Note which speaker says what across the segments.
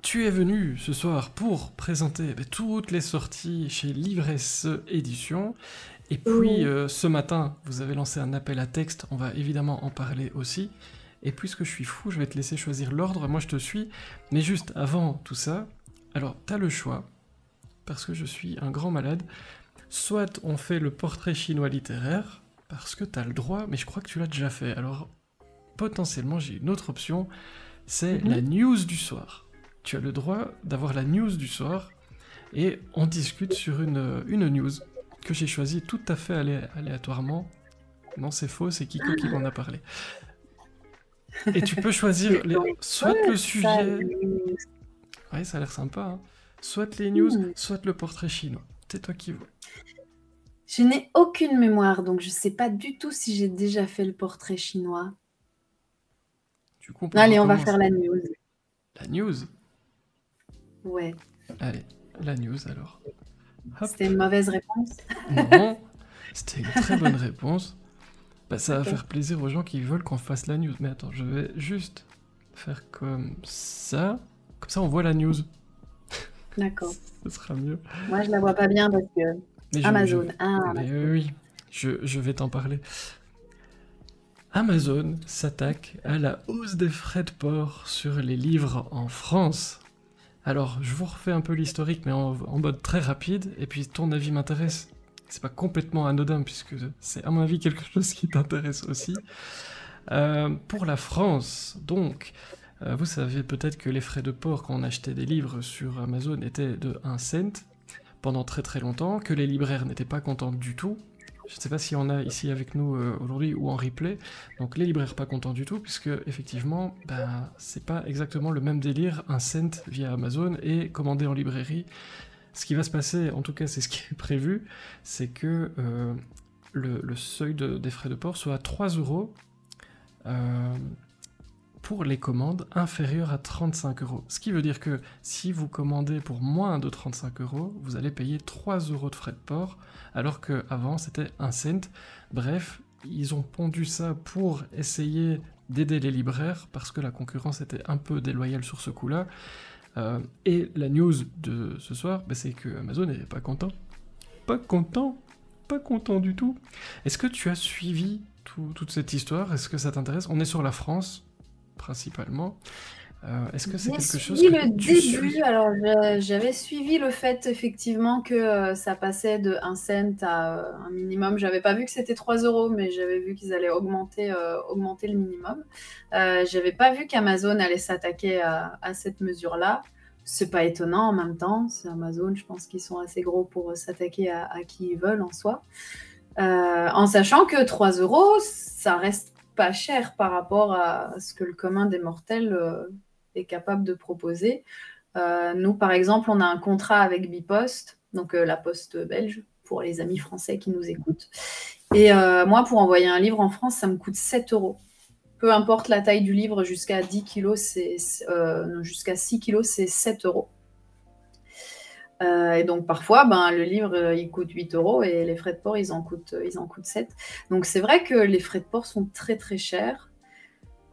Speaker 1: tu es venu ce soir pour présenter toutes les sorties chez Livresse Édition. Et puis
Speaker 2: Oui.
Speaker 1: ce matin, vous avez lancé un appel à texte, on va évidemment en parler aussi. Et puisque je suis fou, je vais te laisser choisir l'ordre, moi je te suis. Mais juste avant tout ça, alors t'as le choix, parce que je suis un grand malade. Soit on fait le portrait chinois littéraire, parce que t'as le droit, mais je crois que tu l'as déjà fait. Alors potentiellement j'ai une autre option, c'est la
Speaker 2: Mhm.
Speaker 1: news du soir. Tu as le droit d'avoir la news du soir, et on discute sur une news que j'ai choisie tout à fait aléatoirement. Non, c'est faux, c'est Kiko qui m'en a parlé. Et tu peux choisir
Speaker 2: Donc,
Speaker 1: soit le
Speaker 2: ça,
Speaker 1: sujet, ouais, ça a l'air sympa, hein. Soit les news,
Speaker 2: hmm.
Speaker 1: soit le portrait chinois. C'est toi qui vois.
Speaker 2: Je n'ai aucune mémoire, donc je ne sais pas du tout si j'ai déjà fait le portrait chinois.
Speaker 1: Du coup, on peut
Speaker 2: Allez, on va faire
Speaker 1: recommencer.
Speaker 2: la news.
Speaker 1: La news.
Speaker 2: Ouais.
Speaker 1: Allez, la news alors. Hop.
Speaker 2: C'était une mauvaise réponse.
Speaker 1: Non, c'était une très bonne réponse. Bah, ça va
Speaker 2: Ok.
Speaker 1: faire plaisir aux gens qui veulent qu'on fasse la news. Mais attends, je vais juste faire comme ça. Comme ça, on voit la news.
Speaker 2: D'accord.
Speaker 1: Ce sera mieux.
Speaker 2: Moi, je la vois pas bien parce que
Speaker 1: Mais
Speaker 2: Amazon. Ah,
Speaker 1: mais oui, je vais t'en parler. Amazon s'attaque à la hausse des frais de port sur les livres en France. Alors, je vous refais un peu l'historique, mais en mode très rapide, et puis ton avis m'intéresse. C'est pas complètement anodin, puisque c'est à mon avis quelque chose qui t'intéresse aussi. Pour la France, donc, vous savez peut-être que les frais de port quand on achetait des livres sur Amazon étaient de 1 cent pendant très très longtemps, que les libraires n'étaient pas contents du tout. Je ne sais pas si on a ici avec nous aujourd'hui ou en replay. Donc les libraires pas contents du tout, puisque effectivement, ben, c'est pas exactement le même délire, un cent via Amazon et commandé en librairie. Ce qui va se passer, en tout cas c'est ce qui est prévu, c'est que le seuil des frais de port soit à 3 euros pour les commandes inférieures à 35 euros. Ce qui veut dire que si vous commandez pour moins de 35 euros, vous allez payer 3 euros de frais de port, alors qu'avant c'était 1 cent. Bref, ils ont pondu ça pour essayer d'aider les libraires, parce que la concurrence était un peu déloyale sur ce coup-là. Et la news de ce soir, bah, c'est que Amazon n'est pas content. Pas content. Pas content du tout. Est-ce que tu as suivi toute cette histoire? Est-ce que ça t'intéresse? On est sur la France, principalement. Est-ce que c'est
Speaker 2: j'ai
Speaker 1: quelque chose
Speaker 2: suivi
Speaker 1: que
Speaker 2: le
Speaker 1: tu
Speaker 2: début.
Speaker 1: suis?
Speaker 2: Alors, j'avais suivi le fait effectivement que ça passait de 1 cent à un minimum. J'avais pas vu que c'était 3 euros, mais j'avais vu qu'ils allaient augmenter le minimum. J'avais pas vu qu'Amazon allait s'attaquer à cette mesure-là. C'est pas étonnant en même temps. C'est Amazon, je pense qu'ils sont assez gros pour s'attaquer à qui ils veulent en soi. En sachant que 3 euros, ça reste pas cher par rapport à ce que le commun des mortels est capable de proposer. Nous, par exemple, on a un contrat avec Bipost, donc la poste belge, pour les amis français qui nous écoutent. Et moi, pour envoyer un livre en France, ça me coûte 7 euros. Peu importe la taille du livre, jusqu'à 10 kilos, jusqu'à 6 kilos, c'est 7 euros. Et donc parfois, le livre, il coûte 8 euros et les frais de port, ils en coûtent 7. Donc c'est vrai que les frais de port sont très très chers.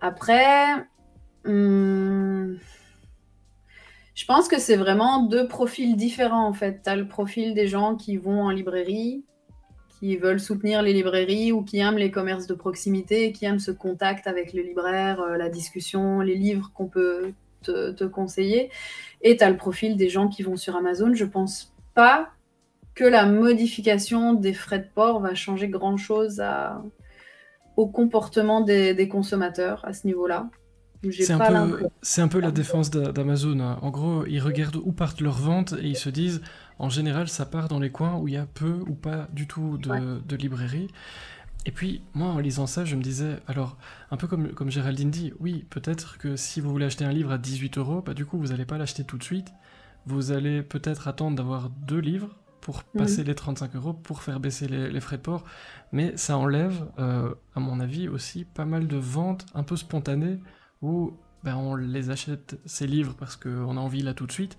Speaker 2: Après, je pense que c'est vraiment deux profils différents en fait. Tu as le profil des gens qui vont en librairie, qui veulent soutenir les librairies ou qui aiment les commerces de proximité, qui aiment ce contact avec le libraire, la discussion, les livres qu'on peut te conseiller. Et tu as le profil des gens qui vont sur Amazon. Je pense pas que la modification des frais de port va changer grand-chose au comportement des consommateurs à ce niveau-là. J'ai pas l'impression.
Speaker 1: C'est un peu la défense d'Amazon, hein. En gros, ils regardent où partent leurs ventes et ils se disent, en général, ça part dans les coins où il y a peu ou pas du tout
Speaker 2: Ouais.
Speaker 1: de librairies. Et puis, moi, en lisant ça, je me disais, alors, un peu comme Géraldine dit, oui, peut-être que si vous voulez acheter un livre à 18 euros, bah du coup, vous n'allez pas l'acheter tout de suite. Vous allez peut-être attendre d'avoir 2 livres pour passer les 35 euros, pour faire baisser les frais de port. Mais ça enlève, à mon avis, aussi pas mal de ventes un peu spontanées où ben, on les achète, ces livres, parce qu'on a envie là tout de suite,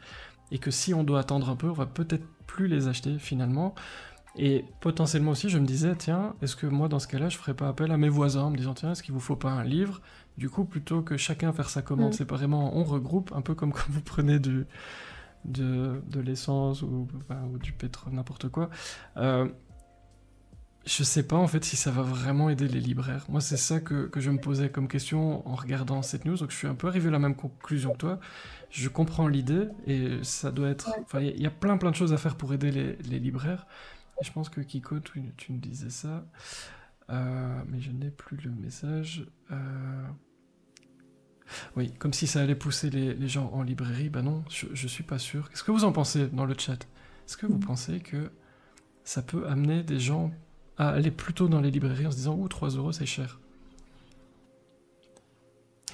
Speaker 1: et que si on doit attendre un peu, on va peut-être plus les acheter finalement. Et potentiellement aussi, je me disais, tiens, est-ce que moi, dans ce cas-là, je ferais pas appel à mes voisins en me disant, tiens, est-ce qu'il vous faut pas un livre? Du coup, plutôt que chacun faire sa commande
Speaker 2: Mm.
Speaker 1: séparément, on regroupe, un peu comme quand vous prenez de l'essence ou du pétrole, n'importe quoi. Euh, je sais pas en fait si ça va vraiment aider les libraires. Moi, c'est ça que je me posais comme question en regardant cette news. Donc, je suis un peu arrivé à la même conclusion que toi. Je comprends l'idée et ça doit être.
Speaker 2: Ouais.
Speaker 1: Enfin, il y a plein de choses à faire pour aider les libraires. Et je pense que Kiko, tu me disais ça. Mais je n'ai plus le message. Oui, comme si ça allait pousser les gens en librairie. Bah non, je suis pas sûr. Qu'est-ce que vous en pensez dans le chat? Est-ce que vous pensez que ça peut amener des gens à aller plutôt dans les librairies en se disant, ouh, 3 euros, c'est cher.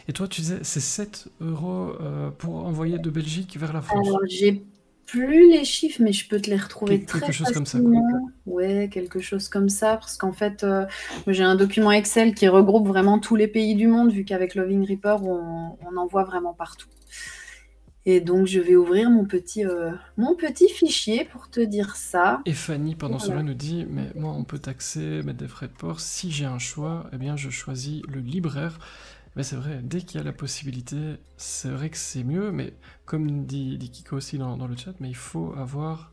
Speaker 1: Et toi, tu disais, c'est 7 euros pour envoyer de Belgique vers la France.
Speaker 2: Alors, j'ai plus les chiffres, mais je peux te les retrouver très
Speaker 1: Quelque chose comme ça, quoi.
Speaker 2: facilement. Ouais, quelque chose comme ça, parce qu'en fait, j'ai un document Excel qui regroupe vraiment tous les pays du monde, vu qu'avec Loving Reaper, on en voit vraiment partout. Et donc, je vais ouvrir mon petit fichier pour te dire ça.
Speaker 1: Et Fanny, pendant
Speaker 2: Voilà.
Speaker 1: cela, nous dit, mais moi, on peut taxer, mettre des frais de port. Si j'ai un choix, eh bien, je choisis le libraire. Mais c'est vrai, dès qu'il y a la possibilité, c'est vrai que c'est mieux, mais comme dit Kiko aussi dans le chat, mais il faut avoir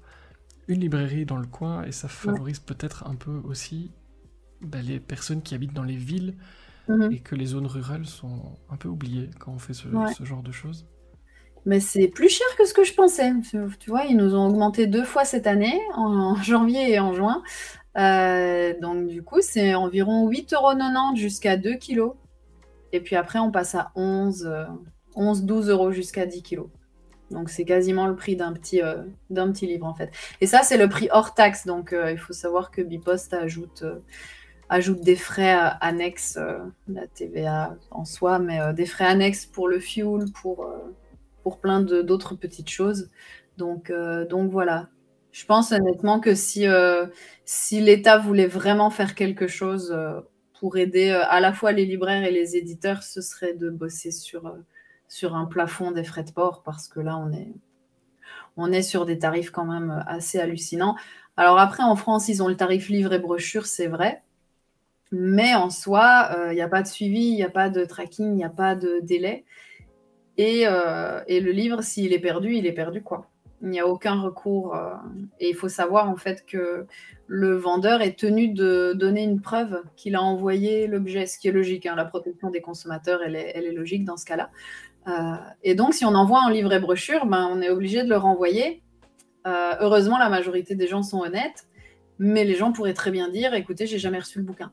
Speaker 1: une librairie dans le coin, et ça
Speaker 2: Ouais.
Speaker 1: favorise peut-être un peu aussi les personnes qui habitent dans les villes,
Speaker 2: Mhm.
Speaker 1: et que les zones rurales sont un peu oubliées quand on fait
Speaker 2: Ouais.
Speaker 1: ce genre de choses.
Speaker 2: Mais c'est plus cher que ce que je pensais. Tu vois, ils nous ont augmenté 2 fois cette année, en janvier et en juin. Donc, du coup, c'est environ 8,90 € jusqu'à 2 kilos. Et puis après, on passe à 12 euros jusqu'à 10 kilos. Donc, c'est quasiment le prix d'un petit livre, en fait. Et ça, c'est le prix hors taxe. Donc, il faut savoir que Bipost ajoute des frais annexes, la TVA en soi, mais des frais annexes pour le fuel, pour plein d'autres petites choses. Donc voilà. Je pense honnêtement que si l'État voulait vraiment faire quelque chose pour aider à la fois les libraires et les éditeurs, ce serait de bosser sur un plafond des frais de port, parce que là, on est sur des tarifs quand même assez hallucinants. Alors après, en France, ils ont le tarif livre et brochure, c'est vrai. Mais en soi, il n'y a pas de suivi, il n'y a pas de tracking, il n'y a pas de délai. Et le livre, s'il est perdu, il est perdu, quoi. Il n'y a aucun recours. Et il faut savoir, en fait, que le vendeur est tenu de donner une preuve qu'il a envoyé l'objet, ce qui est logique, hein. La protection des consommateurs, elle est logique dans ce cas-là. Et donc, si on envoie un livre et brochure, on est obligé de le renvoyer. Heureusement, la majorité des gens sont honnêtes, mais les gens pourraient très bien dire, écoutez, j'ai jamais reçu le bouquin,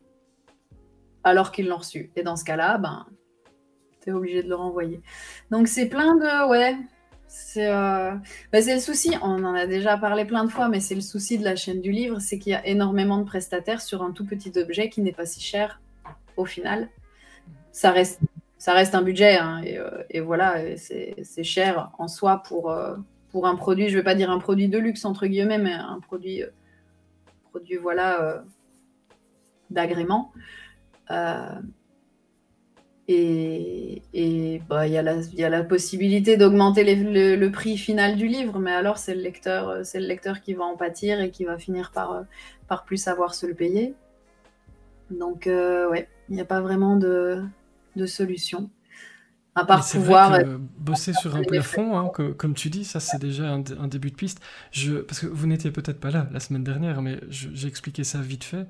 Speaker 2: alors qu'ils l'ont reçu. Et dans ce cas-là, t'es obligé de le renvoyer. Donc c'est plein de... Ouais, c'est le souci, on en a déjà parlé plein de fois, mais c'est le souci de la chaîne du livre, c'est qu'il y a énormément de prestataires sur un tout petit objet qui n'est pas si cher au final. Ça reste un budget, hein, et voilà, c'est cher en soi pour un produit, je ne vais pas dire un produit de luxe entre guillemets, mais un produit voilà, d'agrément. Et il y a la possibilité d'augmenter le prix final du livre, mais alors c'est le lecteur qui va en pâtir et qui va finir par plus savoir se le payer. Donc ouais, il n'y a pas vraiment de solution. À
Speaker 1: Mais
Speaker 2: part
Speaker 1: c'est
Speaker 2: pouvoir...
Speaker 1: vrai que bosser sur un plafond, hein, comme tu dis, ça c'est déjà un début de piste. Parce que vous n'étiez peut-être pas là la semaine dernière, mais j'ai expliqué ça vite fait.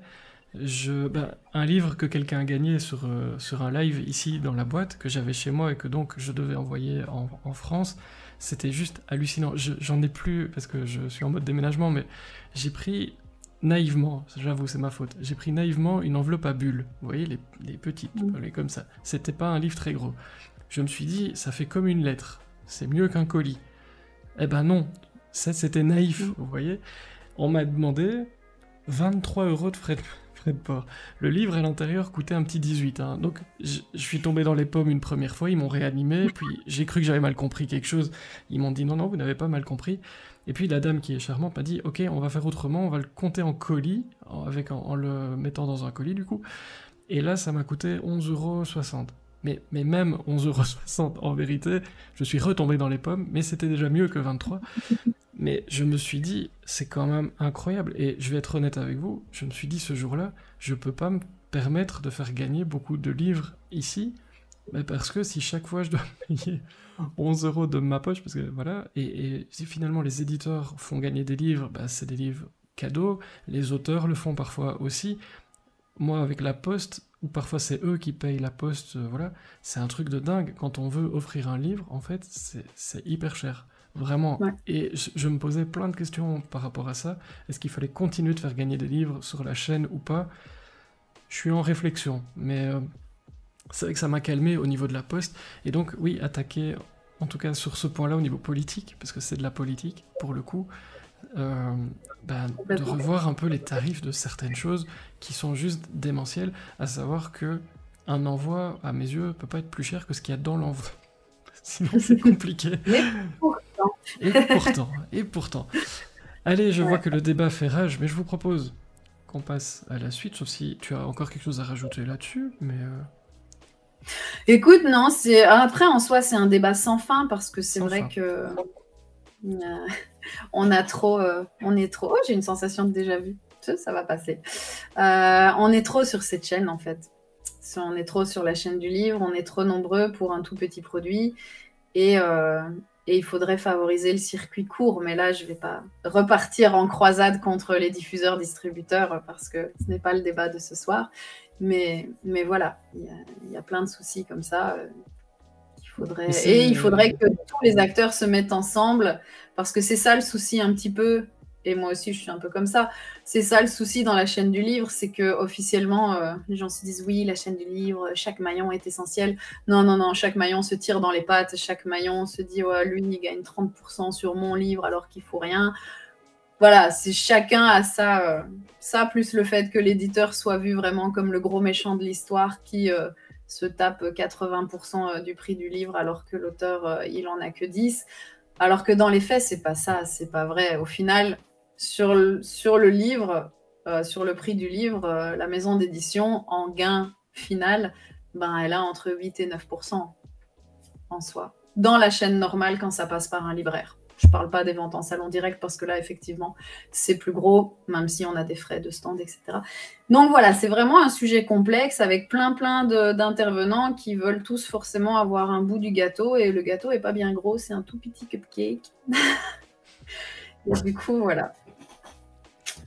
Speaker 1: Un livre que quelqu'un a gagné sur un live ici dans la boîte, que j'avais chez moi et que donc je devais envoyer en France, c'était juste hallucinant. J'en ai plus parce que je suis en mode déménagement, mais j'ai pris naïvement, j'avoue c'est ma faute, j'ai pris naïvement une enveloppe à bulles, vous voyez, les petites, les comme ça. C'était pas un livre très gros. Je me suis dit, ça fait comme une lettre, c'est mieux qu'un colis. Eh ben non, ça c'était naïf, vous voyez. On m'a demandé 23 € de frais de port. Le livre à l'intérieur coûtait un petit 18, hein. Donc je suis tombé dans les pommes une première fois, ils m'ont réanimé, puis j'ai cru que j'avais mal compris quelque chose. Ils m'ont dit non, vous n'avez pas mal compris. Et puis la dame qui est charmante m'a dit ok, on va faire autrement, on va le compter en colis, en le mettant dans un colis du coup. Et là ça m'a coûté 11,60 €. mais même 11,60 € en vérité, je suis retombé dans les pommes, mais c'était déjà mieux que 23. Mais je me suis dit, c'est quand même incroyable. Et je vais être honnête avec vous, je me suis dit ce jour-là, je peux pas me permettre de faire gagner beaucoup de livres ici, mais parce que si chaque fois je dois payer 11 € de ma poche, parce que voilà, et si finalement les éditeurs font gagner des livres, bah, c'est des livres cadeaux, les auteurs le font parfois aussi. Moi, avec la poste, ou parfois c'est eux qui payent la poste, voilà, c'est un truc de dingue. Quand on veut offrir un livre, en fait, c'est hyper cher. Vraiment.
Speaker 2: Ouais.
Speaker 1: Et je me posais plein de questions par rapport à ça. Est-ce qu'il fallait continuer de faire gagner des livres sur la chaîne ou pas? Je suis en réflexion, mais c'est vrai que ça m'a calmé au niveau de la poste. Et donc, oui, attaquer, en tout cas sur ce point-là, au niveau politique, parce que c'est de la politique, pour le coup, euh, bah, de
Speaker 2: Complètement.
Speaker 1: revoir un peu les tarifs de certaines choses qui sont juste démentielles, à savoir que un envoi, à mes yeux, peut pas être plus cher que ce qu'il y a dans l'envoi. Sinon, c'est compliqué.
Speaker 2: Mais pourtant,
Speaker 1: Et pourtant. Allez, je vois
Speaker 2: ouais.
Speaker 1: que le débat fait rage, mais je vous propose qu'on passe à la suite, sauf si tu as encore quelque chose à rajouter là-dessus, mais...
Speaker 2: Écoute, non, après en soi c'est un débat sans fin parce que c'est
Speaker 1: sans
Speaker 2: vrai
Speaker 1: fin.
Speaker 2: que on a trop, on est trop. Oh, j'ai une sensation de déjà vu. Ça va passer. On est trop sur cette chaîne en fait. On est trop sur la chaîne du livre. On est trop nombreux pour un tout petit produit et il faudrait favoriser le circuit court. Mais là, je vais pas repartir en croisade contre les diffuseurs distributeurs parce que ce n'est pas le débat de ce soir. Mais voilà, il y a plein de soucis comme ça. Et il faudrait que tous les acteurs se mettent ensemble, parce que c'est ça le souci un petit peu, et moi aussi je suis un peu comme ça, c'est ça le souci dans la chaîne du livre, c'est que officiellement les gens se disent oui, la chaîne du livre, chaque maillon est essentiel. Non, chaque maillon se tire dans les pattes, chaque maillon se dit ouais, lui il gagne 30% sur mon livre alors qu'il faut rien. Voilà, c'est chacun a ça, plus le fait que l'éditeur soit vu vraiment comme le gros méchant de l'histoire qui se tape 80% du prix du livre alors que l'auteur, il en a que 10. Alors que dans les faits, c'est pas ça, c'est pas vrai. Au final, sur le livre, sur le prix du livre, la maison d'édition, en gain final, ben, elle a entre 8 et 9% en soi. Dans la chaîne normale, quand ça passe par un libraire. Je ne parle pas des ventes en salon direct parce que là, effectivement, c'est plus gros, même si on a des frais de stand, etc. Donc voilà, c'est vraiment un sujet complexe avec plein d'intervenants qui veulent tous forcément avoir un bout du gâteau et le gâteau n'est pas bien gros, c'est un tout petit cupcake. Et du coup, voilà.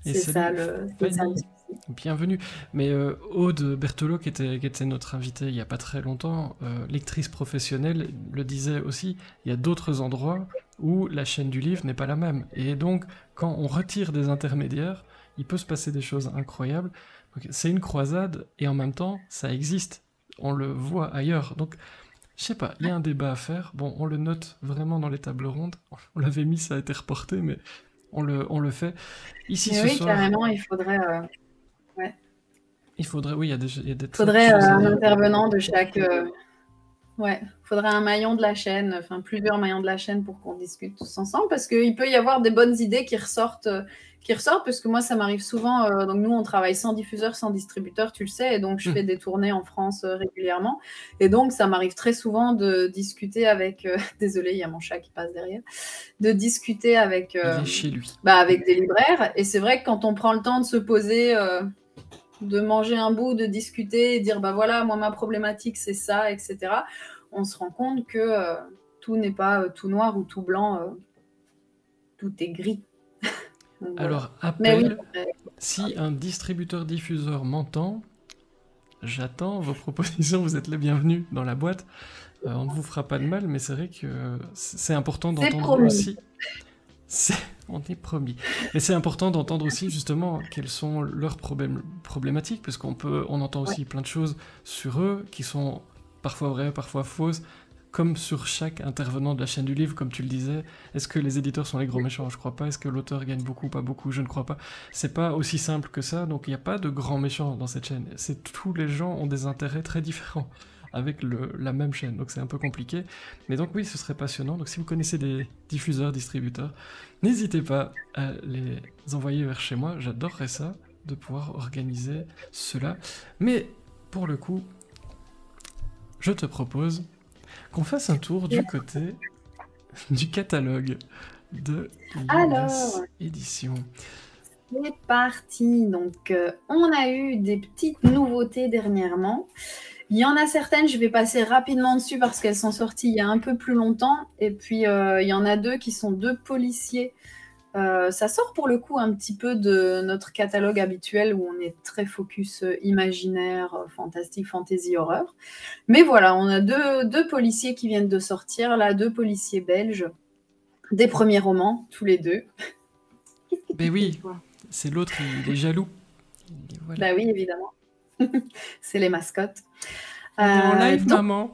Speaker 1: Et
Speaker 2: c'est ça le souci.
Speaker 1: Bienvenue. Mais Aude Berthelot, qui était notre invitée il n'y a pas très longtemps, lectrice professionnelle, le disait aussi, il y a d'autres endroits où la chaîne du livre n'est pas la même. Et donc, quand on retire des intermédiaires, il peut se passer des choses incroyables. C'est une croisade, et en même temps, ça existe. On le voit ailleurs. Donc, je sais pas, il y a un débat à faire. Bon, on le note vraiment dans les tables rondes. On l'avait mis, ça a été reporté, mais on le fait. Ici, ce
Speaker 2: oui,
Speaker 1: soir...
Speaker 2: carrément, il faudrait... ouais.
Speaker 1: Il faudrait, oui, il y a des
Speaker 2: faudrait
Speaker 1: choses à
Speaker 2: un
Speaker 1: dire.
Speaker 2: intervenant de chaque... Ouais, il faudrait un maillon de la chaîne, enfin plusieurs maillons de la chaîne pour qu'on discute tous ensemble, parce qu'il peut y avoir des bonnes idées qui ressortent, parce que moi, ça m'arrive souvent. Donc nous, on travaille sans diffuseur, sans distributeur, tu le sais, et donc je fais des tournées en France régulièrement. Et donc, ça m'arrive très souvent de discuter avec... désolée, il y a mon chat qui passe derrière. De discuter avec...
Speaker 1: Il est chez lui.
Speaker 2: avec des libraires. Et c'est vrai que quand on prend le temps de se poser... de manger un bout, de discuter et dire bah voilà, moi ma problématique c'est ça, etc. On se rend compte que tout n'est pas tout noir ou tout blanc, tout est gris. Donc,
Speaker 1: Alors,
Speaker 2: voilà.
Speaker 1: appel,
Speaker 2: oui,
Speaker 1: si un distributeur-diffuseur m'entend, j'attends vos propositions, vous êtes les bienvenus dans la boîte. On ne vous fera pas de mal, mais c'est vrai que c'est important d'entendre aussi... On est promis. Mais c'est important d'entendre aussi justement quels sont leurs problématiques, parce on entend aussi plein de choses sur eux qui sont parfois vraies, parfois fausses, comme sur chaque intervenant de la chaîne du livre, comme tu le disais. Est-ce que les éditeurs sont les gros méchants? Je crois pas. Est-ce que l'auteur gagne beaucoup, pas beaucoup? Je ne crois pas. C'est pas aussi simple que ça, donc il n'y a pas de grands méchants dans cette chaîne. Tous les gens ont des intérêts très différents avec la même chaîne, donc c'est un peu compliqué. Mais donc oui, ce serait passionnant. Donc si vous connaissez des diffuseurs, distributeurs, n'hésitez pas à les envoyer vers chez moi. J'adorerais ça, de pouvoir organiser cela. Mais pour le coup, je te propose qu'on fasse un tour du côté du catalogue de
Speaker 2: Alors,
Speaker 1: l'Inès Édition.
Speaker 2: c'est parti. Donc, on a eu des petites nouveautés dernièrement. Il y en a certaines, je vais passer rapidement dessus parce qu'elles sont sorties il y a un peu plus longtemps. Et puis, il y en a deux qui sont deux policiers. Ça sort pour le coup un petit peu de notre catalogue habituel où on est très focus imaginaire, fantastique, fantasy, horreur. Mais voilà, on a deux policiers qui viennent de sortir, là, deux policiers belges, des premiers romans, tous les deux.
Speaker 1: Ben oui, c'est l'autre, il est jaloux. Voilà.
Speaker 2: Bah oui, évidemment. C'est les mascottes.
Speaker 1: On est en live,
Speaker 2: donc,
Speaker 1: maman.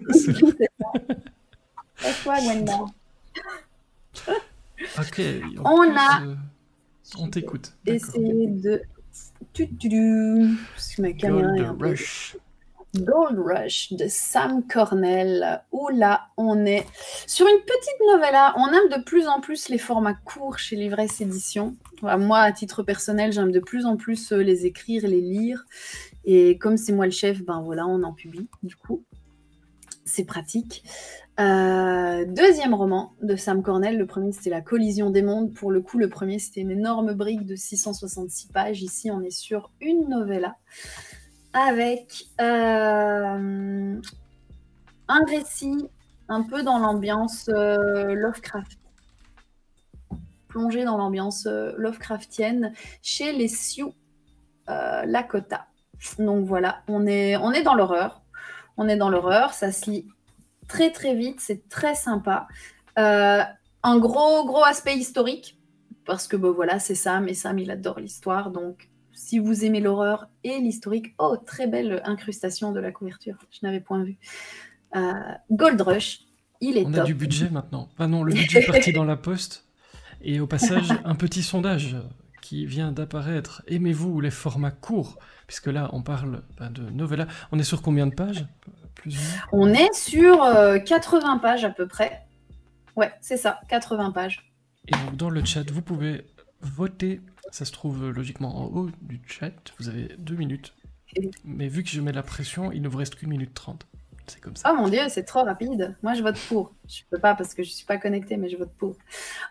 Speaker 2: c'est toi, Gwenda.
Speaker 1: Ok, on t'écoute.
Speaker 2: Essayer de... Ma caméra est un peu... Gold Rush de Sam Cornell, où là on est sur une petite novella. On aime de plus en plus les formats courts chez l'Ivresse Édition. Voilà, moi, à titre personnel, j'aime de plus en plus les écrire, les lire. Et comme c'est moi le chef, ben voilà, on en publie. Du coup, c'est pratique. Deuxième roman de Sam Cornell. Le premier, c'était La Collision des mondes. Pour le coup, le premier, c'était une énorme brique de 666 pages. Ici, on est sur une novella avec un récit un peu dans l'ambiance Lovecraft, plongé dans l'ambiance Lovecraftienne chez les Sioux Lakota. Donc voilà, on est dans l'horreur. On est dans l'horreur, ça se lit très très vite, c'est très sympa. Un gros aspect historique, parce que bon, voilà, c'est Sam, et Sam, il adore l'histoire, donc si vous aimez l'horreur et l'historique, oh, très belle incrustation de la couverture, je n'avais point vu. Gold Rush, il est top.
Speaker 1: On a du budget maintenant. Ah non, le budget est parti dans la poste. Et au passage, un petit sondage qui vient d'apparaître. Aimez-vous les formats courts? Puisque là, on parle de novella. On est sur combien de pages, plus ou moins?
Speaker 2: On est sur 80 pages à peu près. Ouais, c'est ça, 80 pages.
Speaker 1: Et donc, dans le chat, vous pouvez voter. Ça se trouve logiquement en haut du chat. Vous avez 2 minutes. Mais vu que je mets la pression, il ne vous reste qu'1 minute 30. C'est comme ça.
Speaker 2: Oh mon Dieu, c'est trop rapide. Moi, je vote pour. Je peux pas parce que je suis pas connectée, mais je vote pour.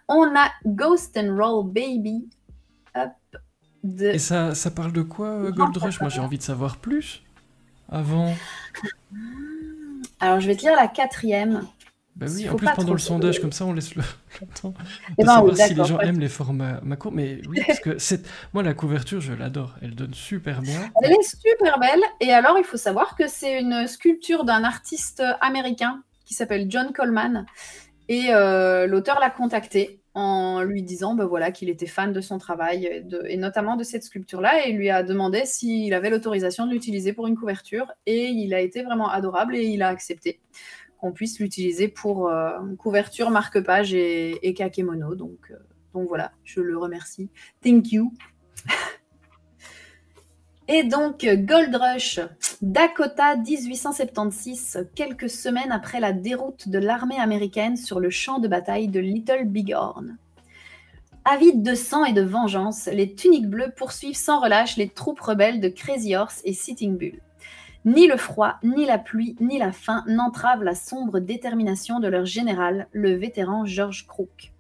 Speaker 2: On a Ghost and Roll Baby. Hop.
Speaker 1: Et ça parle de quoi, Gold Rush? Moi, j'ai envie de savoir plus. Avant.
Speaker 2: Alors, je vais te lire la 4e.
Speaker 1: Bah oui, en plus pendant le sondage, comme ça on laisse le temps de
Speaker 2: savoir
Speaker 1: oui, si les gens aiment les formats courts. Mais oui, parce que moi la couverture, je l'adore, elle donne super bien.
Speaker 2: Elle est super belle, et alors il faut savoir que c'est une sculpture d'un artiste américain qui s'appelle John Coleman, et l'auteur l'a contacté en lui disant voilà, qu'il était fan de son travail, et notamment de cette sculpture-là, et il lui a demandé s'il avait l'autorisation de l'utiliser pour une couverture, et il a été vraiment adorable, et il a accepté qu'on puisse l'utiliser pour couverture, marque-page et kakémono. Donc voilà, je le remercie. Thank you. Et donc, Gold Rush, Dakota 1876, quelques semaines après la déroute de l'armée américaine sur le champ de bataille de Little Bighorn. Avides de sang et de vengeance, les tuniques bleues poursuivent sans relâche les troupes rebelles de Crazy Horse et Sitting Bull. Ni le froid, ni la pluie, ni la faim n'entravent la sombre détermination de leur général, le vétéran George Crook.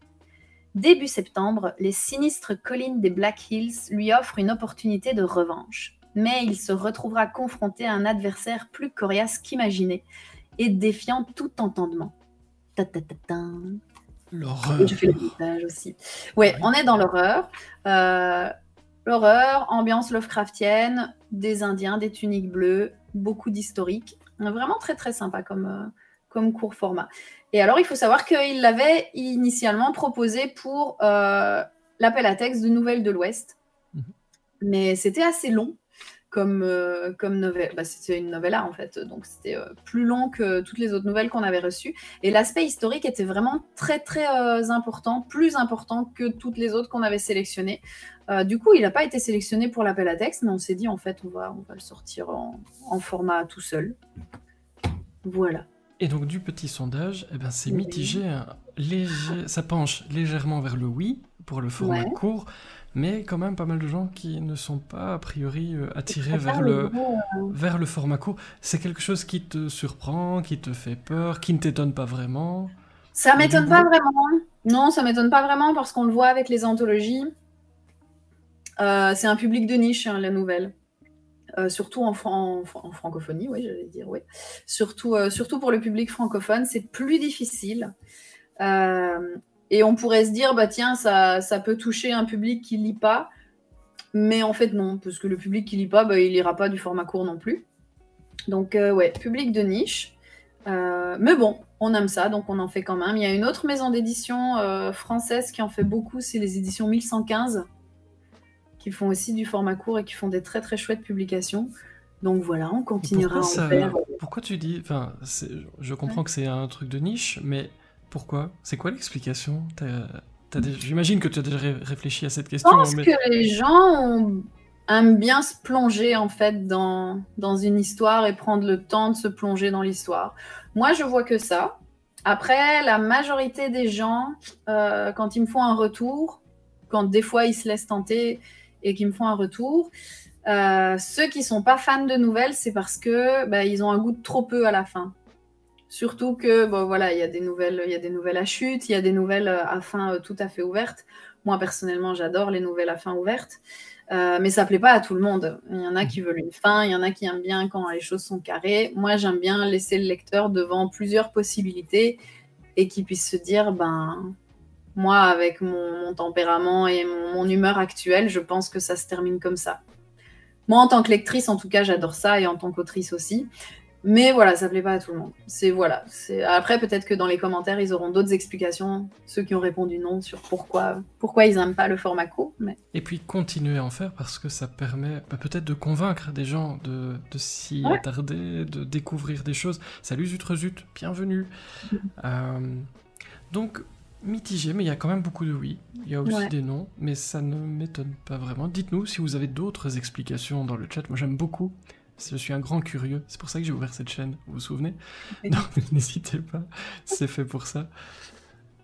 Speaker 2: Début septembre, les sinistres collines des Black Hills lui offrent une opportunité de revanche. Mais il se retrouvera confronté à un adversaire plus coriace qu'imaginé et défiant tout entendement.
Speaker 1: L'horreur.
Speaker 2: Je fais le montage aussi. Ouais, on est dans l'horreur. L'horreur, ambiance Lovecraftienne, des Indiens, des tuniques bleues, beaucoup d'historique. Vraiment très très sympa comme court format. Et alors, il faut savoir qu'il l'avait initialement proposé pour l'appel à texte de Nouvelles de l'Ouest. Mais c'était assez long comme nouvelle. Bah, c'était une novella en fait, donc c'était plus long que toutes les autres nouvelles qu'on avait reçues. Et l'aspect historique était vraiment très très important, plus important que toutes les autres qu'on avait sélectionnées. Du coup, il n'a pas été sélectionné pour l'appel à texte, mais on s'est dit en fait on va le sortir en format tout seul. Voilà.
Speaker 1: Et donc du petit sondage, c'est mitigé, ça penche légèrement vers le oui pour le format
Speaker 2: Ouais.
Speaker 1: court, mais quand même pas mal de gens qui ne sont pas a priori
Speaker 2: Je
Speaker 1: attirés
Speaker 2: préfère les gros.
Speaker 1: vers le format court. C'est quelque chose qui te surprend, qui te fait peur, qui ne t'étonne pas vraiment.
Speaker 2: Ça
Speaker 1: Il y a du
Speaker 2: m'étonne pas
Speaker 1: boulot.
Speaker 2: vraiment. Non, ça m'étonne pas vraiment parce qu'on le voit avec les anthologies. C'est un public de niche, hein, la nouvelle. Surtout en francophonie, oui, j'allais dire, oui. Surtout pour le public francophone, c'est plus difficile. Et on pourrait se dire, bah tiens, ça peut toucher un public qui lit pas. Mais en fait, non, parce que le public qui lit pas, bah, il lira pas du format court non plus. Donc, ouais, public de niche. Mais bon, on aime ça, donc on en fait quand même. Il y a une autre maison d'édition française qui en fait beaucoup, c'est les éditions 1115, qui font aussi du format court et qui font des très très chouettes publications. Donc voilà, on continuera à en faire.
Speaker 1: Pourquoi tu dis, enfin, je comprends que c'est un truc de niche, mais pourquoi? C'est quoi l'explication? J'imagine que tu as déjà réfléchi à cette
Speaker 2: Je
Speaker 1: question,
Speaker 2: pense
Speaker 1: mais
Speaker 2: que les gens aiment bien se plonger en fait dans une histoire et prendre le temps de se plonger dans l'histoire. Moi, je vois que ça. Après, la majorité des gens, quand ils me font un retour, quand des fois ils se laissent tenter et qu'ils me font un retour, ceux qui sont pas fans de nouvelles, c'est parce que bah, ils ont un goût de trop peu à la fin. Surtout que bon, voilà, il y a des nouvelles à chute, il y a des nouvelles à fin tout à fait ouvertes. Moi personnellement, j'adore les nouvelles à fin ouverte, mais ça plaît pas à tout le monde. Il y en a qui veulent une fin, il y en a qui aiment bien quand les choses sont carrées. Moi, j'aime bien laisser le lecteur devant plusieurs possibilités et qu'il puisse se dire, ben moi, avec mon tempérament et mon humeur actuelle, je pense que ça se termine comme ça. Moi, en tant que lectrice, en tout cas, j'adore ça, et en tant qu'autrice aussi. Mais voilà, ça plaît pas à tout le monde. Voilà. Après, peut-être que dans les commentaires, ils auront d'autres explications, ceux qui ont répondu non, sur pourquoi ils n'aiment pas le format court. Mais...
Speaker 1: Et puis continuer à en faire parce que ça permet peut-être de convaincre des gens de s'y attarder, de découvrir des choses. Salut Zutrezut, bienvenue. Donc, mitigé, mais il y a quand même beaucoup de oui. Il y a aussi des non, mais ça ne m'étonne pas vraiment. Dites-nous si vous avez d'autres explications dans le chat. Moi, j'aime beaucoup. Je suis un grand curieux. C'est pour ça que j'ai ouvert cette chaîne, vous vous souvenez? Donc, n'hésitez pas. C'est fait pour ça.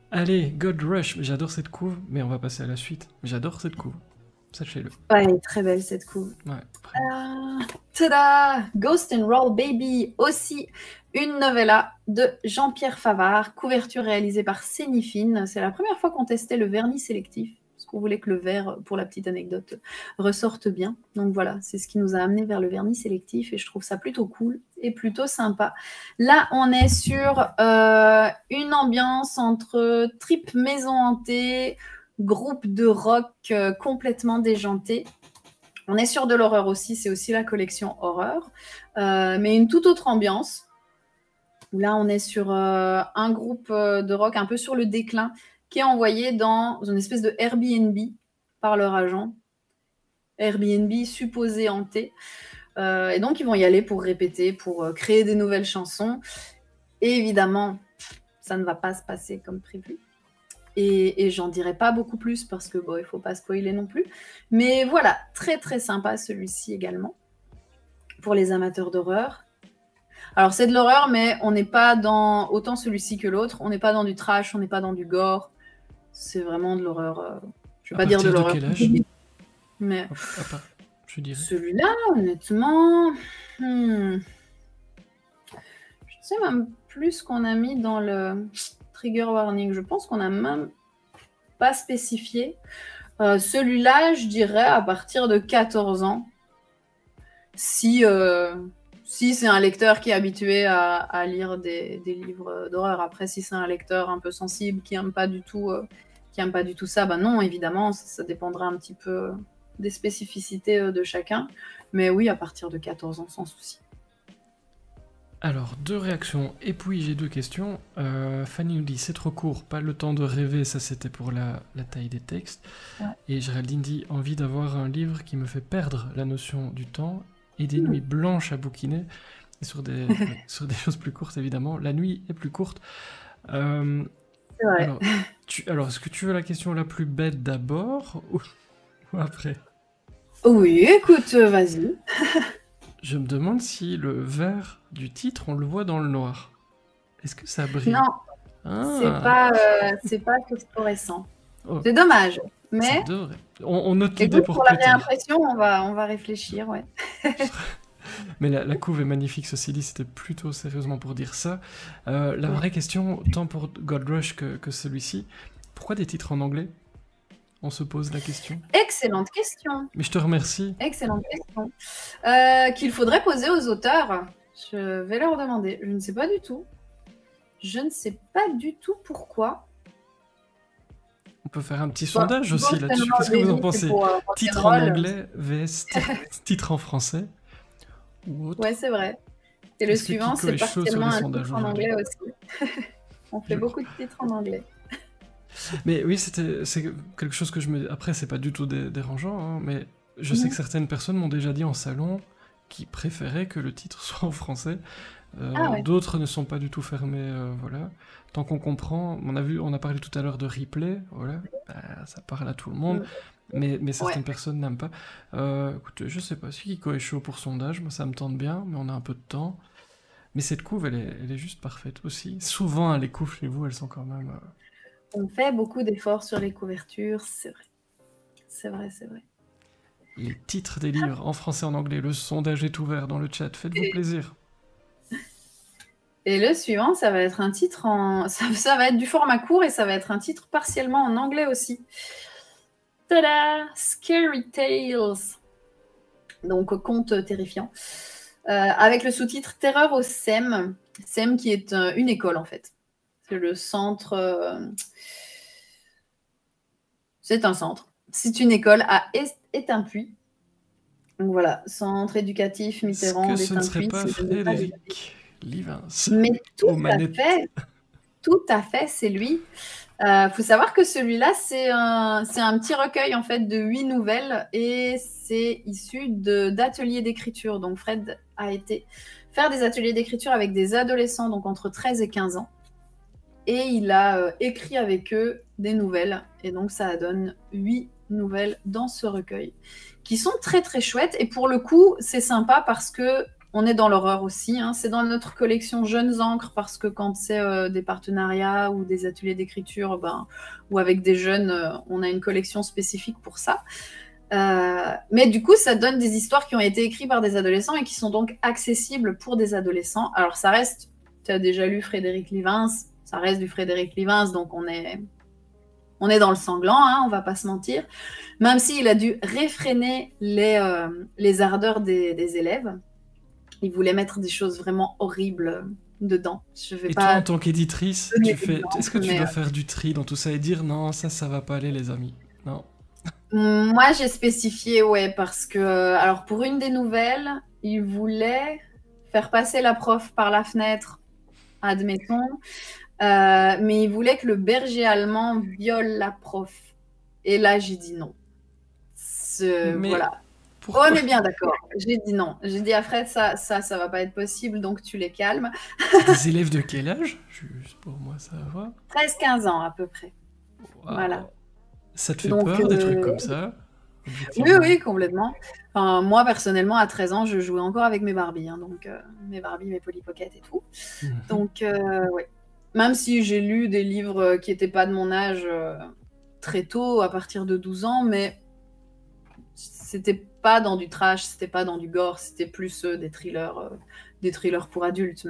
Speaker 1: Allez, God Rush. J'adore cette couve, mais on va passer à la suite. J'adore cette couve. Sachez-le.
Speaker 2: Ouais, elle est très belle cette couve.
Speaker 1: Ouais,
Speaker 2: tada! Ghost and Roll Baby, aussi une novella de Jean-Pierre Favard, couverture réalisée par Sénifine. C'est la première fois qu'on testait le vernis sélectif, parce qu'on voulait que le verre, pour la petite anecdote, ressorte bien. Donc voilà, c'est ce qui nous a amené vers le vernis sélectif, et je trouve ça plutôt cool et plutôt sympa. Là, on est sur une ambiance entre trip maison hantée, groupe de rock complètement déjanté. On est sur de l'horreur aussi, c'est aussi la collection horreur, mais une toute autre ambiance. Là, on est sur un groupe de rock un peu sur le déclin qui est envoyé dans une espèce de Airbnb par leur agent. Airbnb supposé hanté. Et donc, ils vont y aller pour répéter, pour créer des nouvelles chansons. Et évidemment, ça ne va pas se passer comme prévu. Et j'en dirai pas beaucoup plus parce que bon, il faut pas spoiler non plus. Mais voilà, très très sympa celui-ci également pour les amateurs d'horreur. Alors c'est de l'horreur, mais on n'est pas dans autant celui-ci que l'autre. On n'est pas dans du trash, on n'est pas dans du gore. C'est vraiment de l'horreur. Je vais pas dire de l'horreur.
Speaker 1: Quel âge?
Speaker 2: Mais
Speaker 1: je dirais.
Speaker 2: Celui-là, honnêtement, je sais même plus ce qu'on a mis dans le trigger warning. Je pense qu'on a même pas spécifié. Celui-là, je dirais à partir de 14 ans. Si c'est un lecteur qui est habitué à lire des livres d'horreur. Après, si c'est un lecteur un peu sensible, qui n'aime pas du tout ça, ben non, évidemment, ça dépendra un petit peu des spécificités de chacun. Mais oui, à partir de 14 ans, sans souci.
Speaker 1: Alors, 2 réactions, et puis j'ai 2 questions. Fanny nous dit, c'est trop court, pas le temps de rêver, ça c'était pour la taille des textes. Ouais. Et Géraldine dit, envie d'avoir un livre qui me fait perdre la notion du temps, et des nuits blanches à bouquiner, et sur des choses plus courtes évidemment. La nuit est plus courte.
Speaker 2: C'est vrai.
Speaker 1: Alors, est-ce que tu veux la question la plus bête d'abord, ou après?
Speaker 2: Oui, écoute, vas-y.
Speaker 1: Je me demande si le vert du titre, on le voit dans le noir. Est-ce que ça brille?
Speaker 2: Non, c'est pas phosphorescent.
Speaker 1: Oh,
Speaker 2: C'est dommage.
Speaker 1: ça
Speaker 2: Mais
Speaker 1: devrait. On note l'idée
Speaker 2: écoute,
Speaker 1: pour
Speaker 2: pour la
Speaker 1: plus tard.
Speaker 2: réimpression, on va réfléchir, ouais.
Speaker 1: Mais la couve est magnifique, ceci dit, c'était plutôt sérieusement pour dire ça. La
Speaker 2: Ouais.
Speaker 1: vraie question, tant pour Gold Rush que celui-ci, pourquoi des titres en anglais? On se pose la question.
Speaker 2: Excellente question.
Speaker 1: Mais je te remercie.
Speaker 2: Excellente question. Qu'il faudrait poser aux auteurs. Je vais leur demander. Je ne sais pas du tout. Je ne sais pas du tout pourquoi.
Speaker 1: On peut faire un petit
Speaker 2: Bon,
Speaker 1: sondage aussi
Speaker 2: Ghost and
Speaker 1: là-dessus. Qu'est-ce que vous en
Speaker 2: Baby, c'est
Speaker 1: pensez?
Speaker 2: pour
Speaker 1: Titre en
Speaker 2: rock'n'roll.
Speaker 1: anglais vs titre en français ou autre?
Speaker 2: Ouais, c'est vrai. Et le
Speaker 1: Est-ce que
Speaker 2: suivant,
Speaker 1: Kiko
Speaker 2: c'est
Speaker 1: est chaud sur
Speaker 2: partiellement
Speaker 1: les
Speaker 2: un
Speaker 1: sondages
Speaker 2: titre en
Speaker 1: aujourd'hui?
Speaker 2: anglais aussi. On fait
Speaker 1: Je
Speaker 2: beaucoup de titres en anglais.
Speaker 1: Mais oui, c'est quelque chose que je me... Après, c'est pas du tout dérangeant, hein, mais je sais que certaines personnes m'ont déjà dit en salon qu'ils préféraient que le titre soit en français.
Speaker 2: Ah ouais.
Speaker 1: D'autres ne sont pas du tout fermés, voilà. Tant qu'on comprend, on a parlé tout à l'heure de replay, voilà, bah, ça parle à tout le monde, mais certaines personnes n'aiment pas. Écoutez, je sais pas si Kiko est chaud pour sondage, moi ça me tente bien, mais on a un peu de temps. Mais cette couve, elle est juste parfaite aussi. Souvent, hein, les couves chez vous, elles sont quand même...
Speaker 2: On fait beaucoup d'efforts sur les couvertures, c'est vrai. C'est vrai, c'est vrai.
Speaker 1: Les titres des livres en français et en anglais, le sondage est ouvert dans le chat, faites-vous plaisir.
Speaker 2: Et le suivant, ça va être un titre en... Ça va être du format court et ça va être un titre partiellement en anglais aussi. Tada! Scary Tales. Donc, conte terrifiant. Avec le sous-titre Terreur au SEM. SEM qui est une école en fait. C'est le centre... C'est un centre. C'est une école à Étainpuy. Donc voilà, centre éducatif Mitterrand
Speaker 1: Est-ce que ce ne serait
Speaker 2: d'Étainpuy.
Speaker 1: pas Frédéric Livins
Speaker 2: Mais
Speaker 1: aux manettes?
Speaker 2: tout à fait, c'est lui. Faut savoir que celui-là, c'est un petit recueil en fait de 8 nouvelles et c'est issu d'ateliers d'écriture. Donc Fred a été faire des ateliers d'écriture avec des adolescents, donc entre 13 et 15 ans. Et il a écrit avec eux des nouvelles. Et donc ça donne 8 nouvelles dans ce recueil, qui sont très très chouettes. Et pour le coup, c'est sympa parce que on est dans l'horreur aussi. Hein. C'est dans notre collection Jeunes Encres parce que quand c'est des partenariats ou des ateliers d'écriture, ou avec des jeunes, on a une collection spécifique pour ça. Mais du coup, ça donne des histoires qui ont été écrites par des adolescents et qui sont donc accessibles pour des adolescents. Alors ça reste, tu as déjà lu Frédéric Livins, ça reste du Frédéric Livins, donc on est dans le sanglant, hein, on va pas se mentir. Même s'il a dû réfréner les ardeurs des élèves. Il voulait mettre des choses vraiment horribles dedans.
Speaker 1: Et toi, en tant qu'éditrice, est-ce que tu dois faire du tri dans tout ça et dire non, ça va pas aller, les amis? Non.
Speaker 2: Moi, j'ai spécifié, ouais, parce que, alors pour une des nouvelles, il voulait faire passer la prof par la fenêtre, admettons, mais il voulait que le berger allemand viole la prof. Et là, j'ai dit non.
Speaker 1: Mais
Speaker 2: voilà.
Speaker 1: pourquoi?
Speaker 2: On est bien d'accord. J'ai dit non. J'ai dit à Fred, ça va pas être possible, donc tu les calmes.
Speaker 1: Des élèves de quel âge? Juste pour moi savoir.
Speaker 2: 13-15 ans à peu près.
Speaker 1: Wow.
Speaker 2: Voilà.
Speaker 1: Ça te fait peur, des trucs comme ça?
Speaker 2: Oui, complètement. Enfin, moi, personnellement, à 13 ans, je jouais encore avec mes Barbies. Hein, donc, mes Barbies, mes Polly Pocket et tout. Donc, ouais. Même si j'ai lu des livres qui n'étaient pas de mon âge très tôt, à partir de 12 ans, mais c'était pas dans du trash, c'était pas dans du gore, c'était plus des thrillers pour adultes.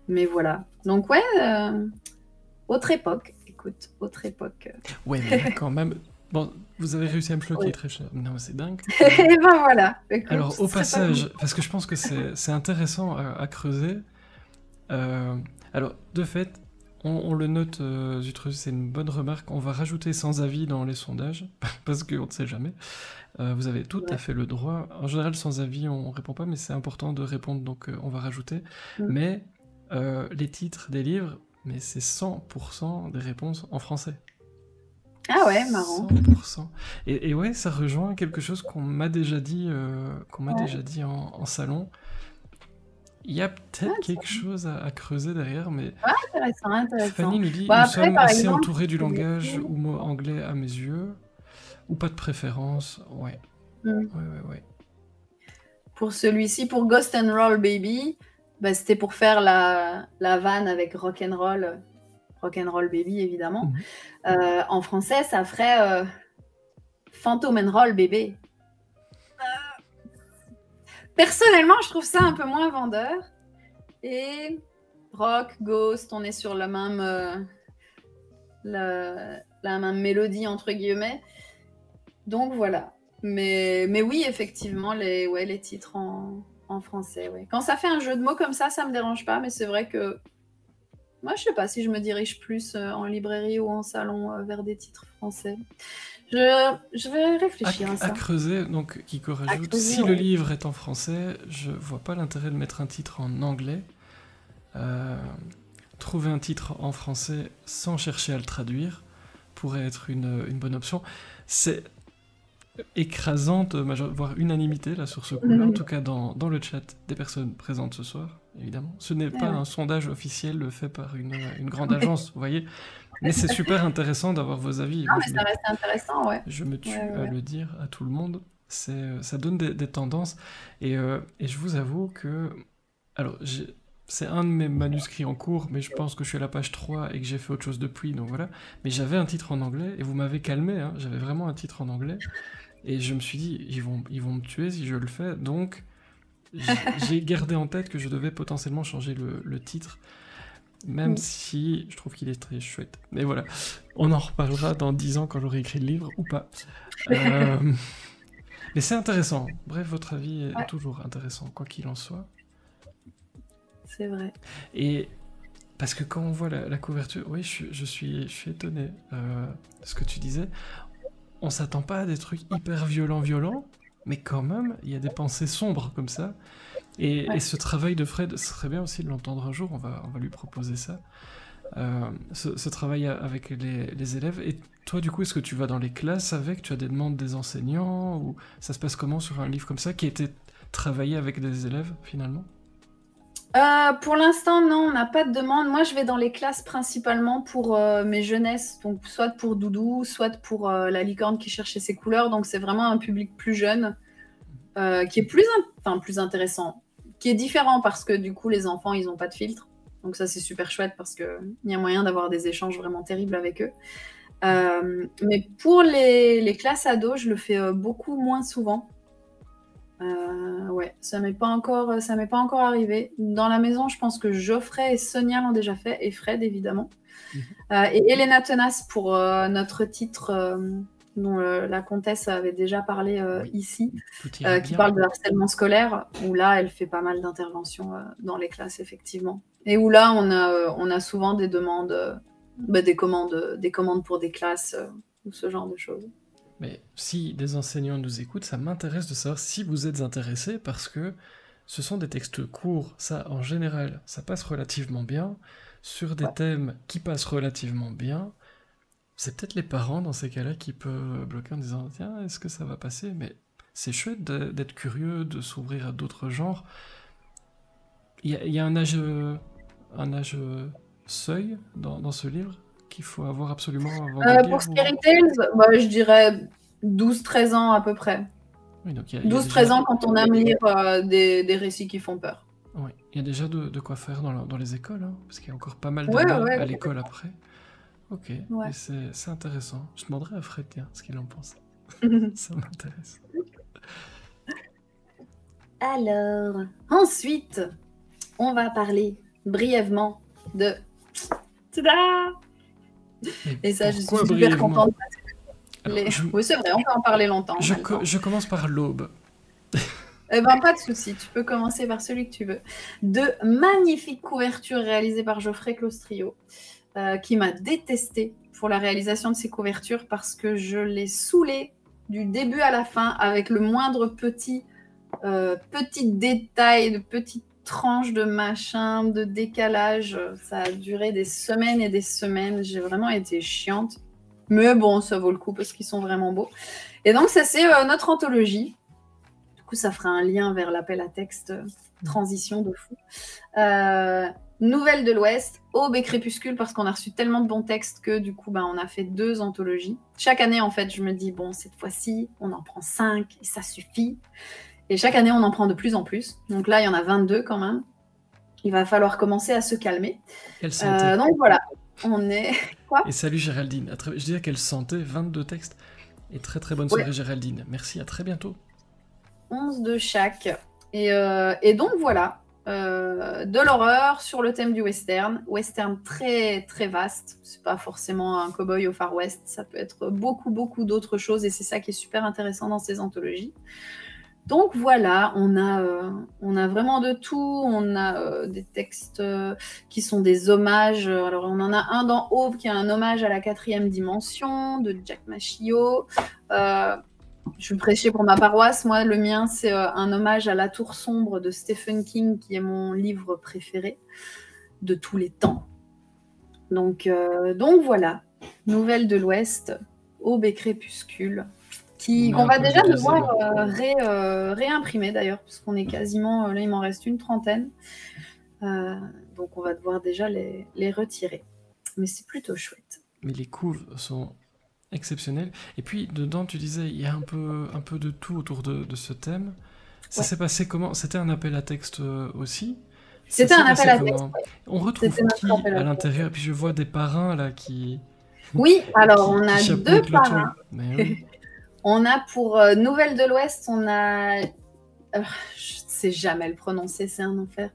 Speaker 2: Mais voilà. Donc, ouais, autre époque. Écoute, autre époque.
Speaker 1: Ouais, mais quand même... Bon, vous avez réussi à me choquer, très cher. Non, c'est dingue.
Speaker 2: Et ben voilà. Écoute,
Speaker 1: alors, au passage, parce que je pense que c'est intéressant à creuser. Alors, de fait, on le note, c'est une bonne remarque. On va rajouter sans avis dans les sondages, parce qu'on ne sait jamais. Vous avez tout à fait le droit. En général, sans avis, on répond pas, mais c'est important de répondre, donc on va rajouter. Mais les titres des livres, mais c'est 100% des réponses en français.
Speaker 2: Ah ouais, marrant.
Speaker 1: 100%. Et ouais, ça rejoint quelque chose qu'on m'a déjà dit, en salon. Il y a peut-être quelque chose à creuser derrière, mais...
Speaker 2: Ouais, intéressant.
Speaker 1: Fanny nous dit, nous sommes assez entourés du langage ou mot anglais à mes yeux, ou pas de préférence, ouais. Ouais.
Speaker 2: Pour celui-ci, pour Ghost and Roll Baby, c'était pour faire la vanne avec rock'n'roll. Rock'n'Roll Baby, évidemment.
Speaker 1: Mhm.
Speaker 2: En français, ça ferait Fantôme and Roll Bébé. Personnellement, je trouve ça un peu moins vendeur. Et rock, ghost, on est sur la même mélodie, entre guillemets. Donc voilà. Mais oui, effectivement, les titres en français. Ouais. Quand ça fait un jeu de mots comme ça me dérange pas. Mais c'est vrai que moi, je sais pas si je me dirige plus en librairie ou en salon vers des titres français. Je vais réfléchir à ça.
Speaker 1: À creuser, donc Kiko rajoute, si le livre est en français, je vois pas l'intérêt de mettre un titre en anglais. Trouver un titre en français sans chercher à le traduire pourrait être une bonne option. C'est écrasante, voire unanimité là sur ce coup-là, en tout cas dans le chat des personnes présentes ce soir, évidemment. Ce n'est pas un sondage officiel fait par une grande agence, vous voyez, mais c'est super intéressant d'avoir vos avis.
Speaker 2: Non, mais ça reste intéressant, ouais.
Speaker 1: Je me tue à le dire à tout le monde. Ça donne des tendances. Et je vous avoue que... Alors, c'est un de mes manuscrits en cours, mais je pense que je suis à la page 3 et que j'ai fait autre chose depuis, donc voilà. Mais j'avais un titre en anglais, et vous m'avez calmé, hein, j'avais vraiment un titre en anglais. Et je me suis dit, ils vont me tuer si je le fais, donc j'ai gardé en tête que je devais potentiellement changer le titre. Même si je trouve qu'il est très chouette. Mais voilà, on en reparlera dans 10 ans quand j'aurai écrit le livre, ou pas. Mais c'est intéressant. Bref, votre avis est toujours intéressant, quoi qu'il en soit.
Speaker 2: C'est vrai.
Speaker 1: Et parce que quand on voit la couverture, oui, je suis étonné de ce que tu disais. On s'attend pas à des trucs hyper violents, mais quand même, il y a des pensées sombres comme ça. Et ce travail de Fred, ce serait bien aussi de l'entendre un jour, on va lui proposer ça. Ce travail avec les élèves. Et toi, du coup, est-ce que tu vas dans les classes avec, tu as des demandes des enseignants, ou ça se passe comment sur un livre comme ça, qui a été travaillé avec des élèves, finalement?
Speaker 2: Pour l'instant, non, on n'a pas de demande. Moi, je vais dans les classes principalement pour mes jeunesses, donc soit pour Doudou, soit pour la licorne qui cherchait ses couleurs. Donc, c'est vraiment un public plus jeune, qui est plus intéressant, qui est différent parce que du coup, les enfants, ils n'ont pas de filtre. Donc ça, c'est super chouette parce qu'il y a moyen d'avoir des échanges vraiment terribles avec eux. Mais pour les classes ados, je le fais beaucoup moins souvent. Ouais, ça m'est pas encore arrivé. Dans la maison, je pense que Geoffrey et Sonia l'ont déjà fait, et Fred, évidemment. Et Elena Tenace pour notre titre dont la comtesse avait déjà parlé ici, qui parle de harcèlement scolaire, où là, elle fait pas mal d'interventions dans les classes, effectivement. Et où là, on a souvent des demandes, des commandes pour des classes, ou ce genre de choses.
Speaker 1: Mais si des enseignants nous écoutent, ça m'intéresse de savoir si vous êtes intéressés, parce que ce sont des textes courts, ça en général, ça passe relativement bien, sur des thèmes qui passent relativement bien. C'est peut-être les parents dans ces cas-là qui peuvent bloquer en disant tiens, est-ce que ça va passer? Mais c'est chouette d'être curieux, de s'ouvrir à d'autres genres. Il y a un âge seuil dans ce livre qu'il faut avoir absolument avant de lire,
Speaker 2: pour Scary Tales, je dirais 12-13 ans à peu près.
Speaker 1: Oui,
Speaker 2: 12-13 ans quand on aime lire des récits qui font peur.
Speaker 1: Oui, il y a déjà de quoi faire dans les écoles, hein, parce qu'il y a encore pas mal d'années à l'école après. Ok, c'est intéressant. Je demanderai à Fred, tiens, ce qu'il en pense. Ça m'intéresse.
Speaker 2: Alors, ensuite, on va parler brièvement de... Tada! Et ça, je suis super contente. Oui, c'est vrai, on peut en parler longtemps.
Speaker 1: Je commence par l'aube.
Speaker 2: Eh ben, pas de souci, tu peux commencer par celui que tu veux. De magnifiques couvertures réalisées par Geoffrey Clostrio, qui m'a détestée pour la réalisation de ces couvertures parce que je l'ai saoulé du début à la fin avec le moindre petit détail, de petites tranches de machin, de décalage. Ça a duré des semaines et des semaines. J'ai vraiment été chiante. Mais bon, ça vaut le coup parce qu'ils sont vraiment beaux. Et donc, ça, c'est notre anthologie. Du coup, ça fera un lien vers l'appel à texte transition de fou. Nouvelles de l'Ouest, Aube et Crépuscule, parce qu'on a reçu tellement de bons textes que du coup, on a fait 2 anthologies. Chaque année, en fait, je me dis, bon, cette fois-ci, on en prend 5 et ça suffit. Et chaque année, on en prend de plus en plus. Donc là, il y en a 22 quand même. il va falloir commencer à se calmer.
Speaker 1: Quelle santé.
Speaker 2: Donc voilà, on est... Quoi?
Speaker 1: Et salut Géraldine. Je disais qu'elle sentait 22 textes. Et très très bonne soirée Géraldine. Merci, à très bientôt.
Speaker 2: 11 de chaque. Et donc voilà, de l'horreur sur le thème du western. Western très très vaste. C'est pas forcément un cow-boy au Far West. Ça peut être beaucoup beaucoup d'autres choses. Et c'est ça qui est super intéressant dans ces anthologies. Donc voilà, on a vraiment de tout. On a des textes qui sont des hommages. Alors on en a un dans Aube qui est un hommage à la 4e dimension de Jack Machio. Je vais prêcher pour ma paroisse. Moi, le mien, c'est un hommage à La Tour sombre de Stephen King, qui est mon livre préféré de tous les temps. Donc voilà, Nouvelles de l'Ouest, Aube et Crépuscule. Qu'on va déjà devoir réimprimer d'ailleurs, parce qu'on est quasiment, là il m'en reste une trentaine, donc on va devoir déjà les retirer. Mais c'est plutôt chouette.
Speaker 1: Mais les couves sont exceptionnelles. Et puis dedans tu disais, il y a un peu de tout autour de ce thème. Ça s'est passé comment? C'était un appel à texte aussi?
Speaker 2: C'était un appel à texte.
Speaker 1: On retrouve qui à l'intérieur? Et puis je vois des parrains là qui...
Speaker 2: Oui, alors on a 2 parrains.
Speaker 1: Mais oui.
Speaker 2: On a pour Nouvelles de l'Ouest, on a... je ne sais jamais le prononcer, c'est un enfer.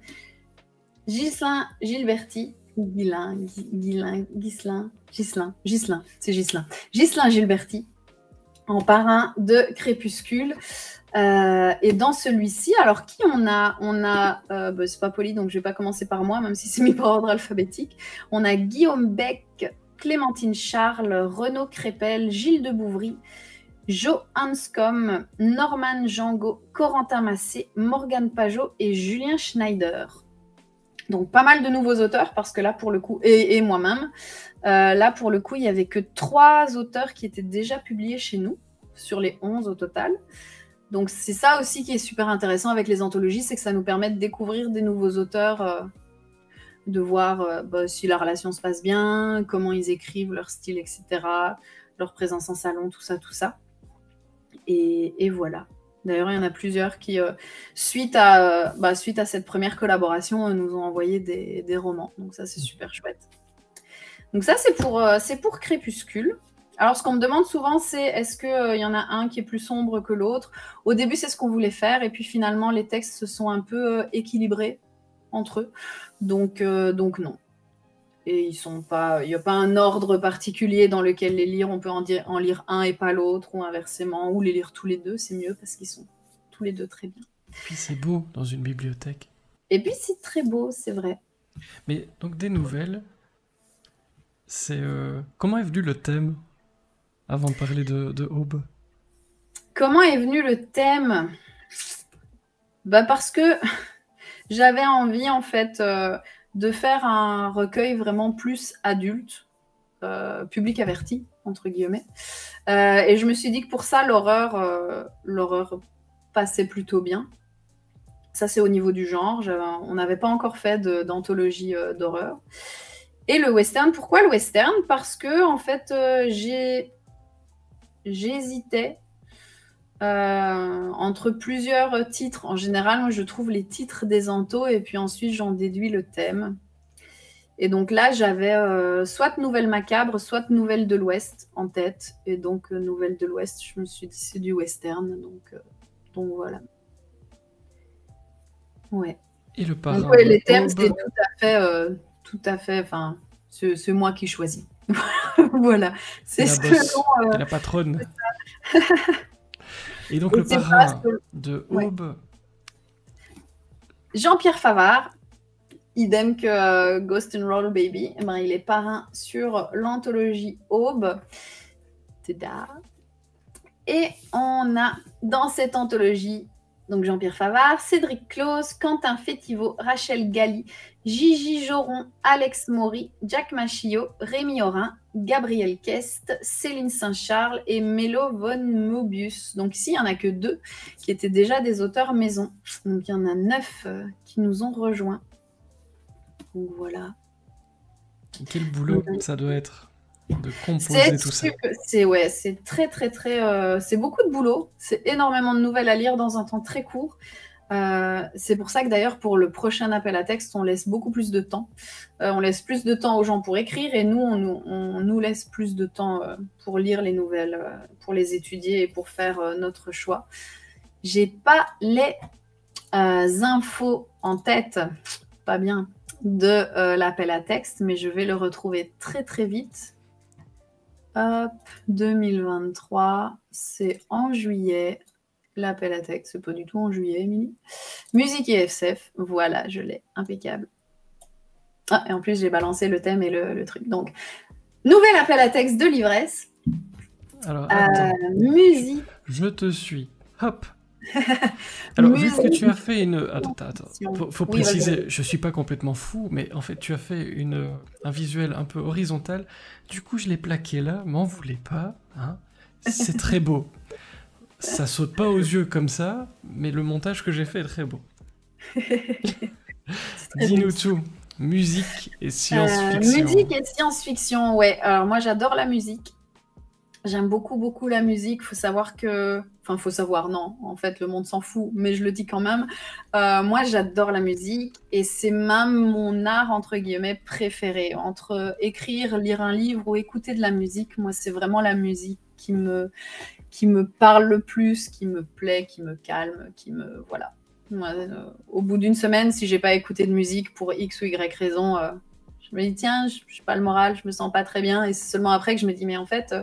Speaker 2: Ghislain Gilberti. Ghislain Gilberti, en parrain de Crépuscule. Et dans celui-ci, alors qui on a c'est pas poli, donc je vais pas commencer par moi, même si c'est mis par ordre alphabétique. On a Guillaume Beck, Clémentine Charles, Renaud Crépel, Gilles de Bouvry, Jo Hanscom, Norman Jango, Corentin Massé, Morgane Pajot et Julien Schneider. Donc pas mal de nouveaux auteurs, parce que là pour le coup, et moi-même, là pour le coup il n'y avait que 3 auteurs qui étaient déjà publiés chez nous, sur les 11 au total. Donc c'est ça aussi qui est super intéressant avec les anthologies, c'est que ça nous permet de découvrir des nouveaux auteurs, de voir si la relation se passe bien, comment ils écrivent, leur style, etc., leur présence en salon, tout ça. Et voilà. D'ailleurs, il y en a plusieurs qui, suite à cette première collaboration, nous ont envoyé des romans. Donc ça, c'est super chouette. Donc ça, c'est pour Crépuscule. Alors, ce qu'on me demande souvent, c'est est-ce qu'il y en a un qui est plus sombre que l'autre? Au début, c'est ce qu'on voulait faire. Et puis finalement, les textes se sont un peu équilibrés entre eux. Donc non. Et il n'y a pas un ordre particulier dans lequel les lire. On peut en lire un et pas l'autre, ou inversement, ou les lire tous les deux, c'est mieux parce qu'ils sont tous les deux très bien.
Speaker 1: Et puis c'est beau dans une bibliothèque.
Speaker 2: Et puis c'est très beau, c'est vrai.
Speaker 1: Mais donc des nouvelles, c'est... Comment est venu le thème, avant de parler de Aube?
Speaker 2: Comment est venu le thème? Parce que j'avais envie, en fait... de faire un recueil vraiment plus adulte, public averti, entre guillemets. Et je me suis dit que pour ça, l'horreur passait plutôt bien. Ça, c'est au niveau du genre. On n'avait pas encore fait d'anthologie d'horreur. Et le western, pourquoi le western? Parce que, en fait, j'hésitais entre plusieurs titres. En général, moi, je trouve les titres des anthos et puis ensuite, j'en déduis le thème. Et donc là, j'avais soit Nouvelles Macabres, soit Nouvelles de l'Ouest en tête. Et donc, Nouvelles de l'Ouest, je me suis dit, c'est du western. Donc voilà. Ouais.
Speaker 1: Et le parrain.
Speaker 2: Donc, les thèmes, c'est tout à fait, enfin, c'est moi qui choisis. Voilà.
Speaker 1: C'est la patronne. Et donc, le parrain de Aube.
Speaker 2: Ouais. Jean-Pierre Favard, idem que Ghost and Roll Baby. Il est parrain sur l'anthologie Aube. Et on a dans cette anthologie donc Jean-Pierre Favard, Cédric Claus, Quentin Fétiveau, Rachel Gali, Gigi Joron, Alex Maury, Jack Machio, Rémi Aurin, Gabriel Kest, Céline Saint-Charles et Mélo von Mobius. Donc ici, il n'y en a que 2 qui étaient déjà des auteurs maison. Donc il y en a 9 qui nous ont rejoints. Donc voilà.
Speaker 1: Quel boulot ça doit être de composer tout ça.
Speaker 2: C'est très, très, très... c'est beaucoup de boulot. C'est énormément de nouvelles à lire dans un temps très court. C'est pour ça que d'ailleurs pour le prochain appel à texte, on laisse beaucoup plus de temps. On laisse plus de temps aux gens pour écrire et nous, on nous laisse plus de temps pour lire les nouvelles, pour les étudier et pour faire notre choix. J'ai pas les infos en tête, pas bien, de l'appel à texte, mais je vais le retrouver très très vite. Hop, 2023, c'est en juillet. L'appel à texte, c'est pas du tout en juillet, Émilie. Musique et FCF, voilà, je l'ai, impeccable. Ah, et en plus, j'ai balancé le thème et le truc. Donc, nouvel appel à texte de l'ivresse.
Speaker 1: Alors, attends.
Speaker 2: Musique.
Speaker 1: Je te suis. Hop. Alors, vu que tu as fait une... Attends. Faut préciser,
Speaker 2: vas-y.
Speaker 1: je suis pas complètement fou, mais en fait, tu as fait un visuel un peu horizontal. Du coup, je l'ai plaqué là, m'en voulez pas. Hein. C'est très beau. Ça saute pas aux yeux comme ça, mais le montage que j'ai fait est très beau. Dis-nous tout. Musique et science-fiction.
Speaker 2: Musique et science-fiction, ouais. Alors, moi, j'adore la musique. J'aime beaucoup, beaucoup la musique. Faut savoir que... Enfin, faut savoir, non. En fait, le monde s'en fout, mais je le dis quand même. Moi, j'adore la musique et c'est même mon art, entre guillemets, préféré. Entre écrire, lire un livre ou écouter de la musique, moi, c'est vraiment la musique qui me parle le plus, qui me plaît, qui me calme, qui me... Voilà. Moi, au bout d'une semaine, si j'ai pas écouté de musique pour X ou Y raison, je me dis, tiens, je n'ai pas le moral, je me sens pas très bien. Et c'est seulement après que je me dis, mais en fait...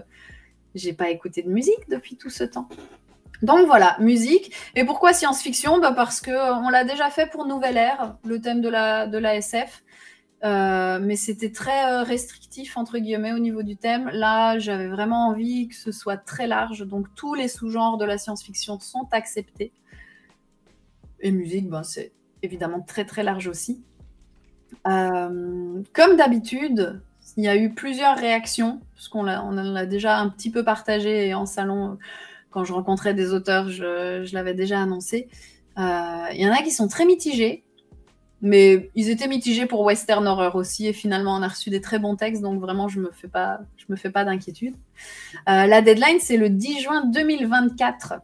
Speaker 2: j'ai pas écouté de musique depuis tout ce temps. Donc voilà, musique. Et pourquoi science-fiction? Parce qu'on l'a déjà fait pour Nouvelle Ère, le thème de la SF. Mais c'était très restrictif, entre guillemets, au niveau du thème. Là, j'avais vraiment envie que ce soit très large. Donc tous les sous-genres de la science-fiction sont acceptés. Et musique, c'est évidemment très très large aussi. Comme d'habitude... il y a eu plusieurs réactions, parce qu'on en a déjà un petit peu partagé en salon. Quand je rencontrais des auteurs, je l'avais déjà annoncé. Il y en a qui sont très mitigés, mais ils étaient mitigés pour Western Horror aussi, et finalement on a reçu des très bons textes, donc vraiment je me fais pas d'inquiétude. La deadline, c'est le 10 juin 2024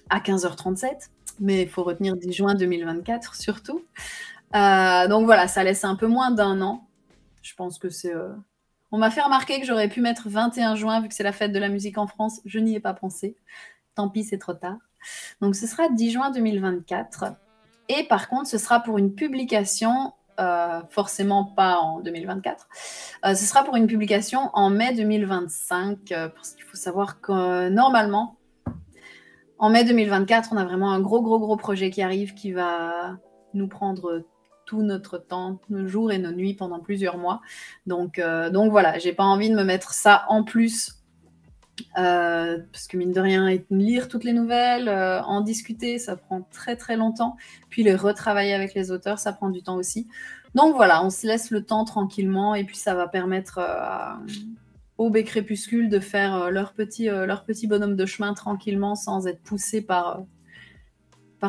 Speaker 2: à 15h37, mais il faut retenir 10 juin 2024 surtout. Donc voilà, ça laisse un peu moins d'un an. Je pense que c'est... On m'a fait remarquer que j'aurais pu mettre 21 juin, vu que c'est la fête de la musique en France. Je n'y ai pas pensé. Tant pis, c'est trop tard. Donc, ce sera 10 juin 2024. Et par contre, ce sera pour une publication, forcément pas en 2024. Ce sera pour une publication en mai 2025. Parce qu'il faut savoir que normalement, en mai 2024, on a vraiment un gros projet qui arrive, qui va nous prendre... tout notre temps, nos jours et nos nuits pendant plusieurs mois. Donc voilà, j'ai pas envie de me mettre ça en plus, parce que mine de rien, lire toutes les nouvelles, en discuter, ça prend très très longtemps. Puis les retravailler avec les auteurs, ça prend du temps aussi. Donc voilà, on se laisse le temps tranquillement et puis ça va permettre au Bec Crépuscule de faire leur petit bonhomme de chemin tranquillement sans être poussé par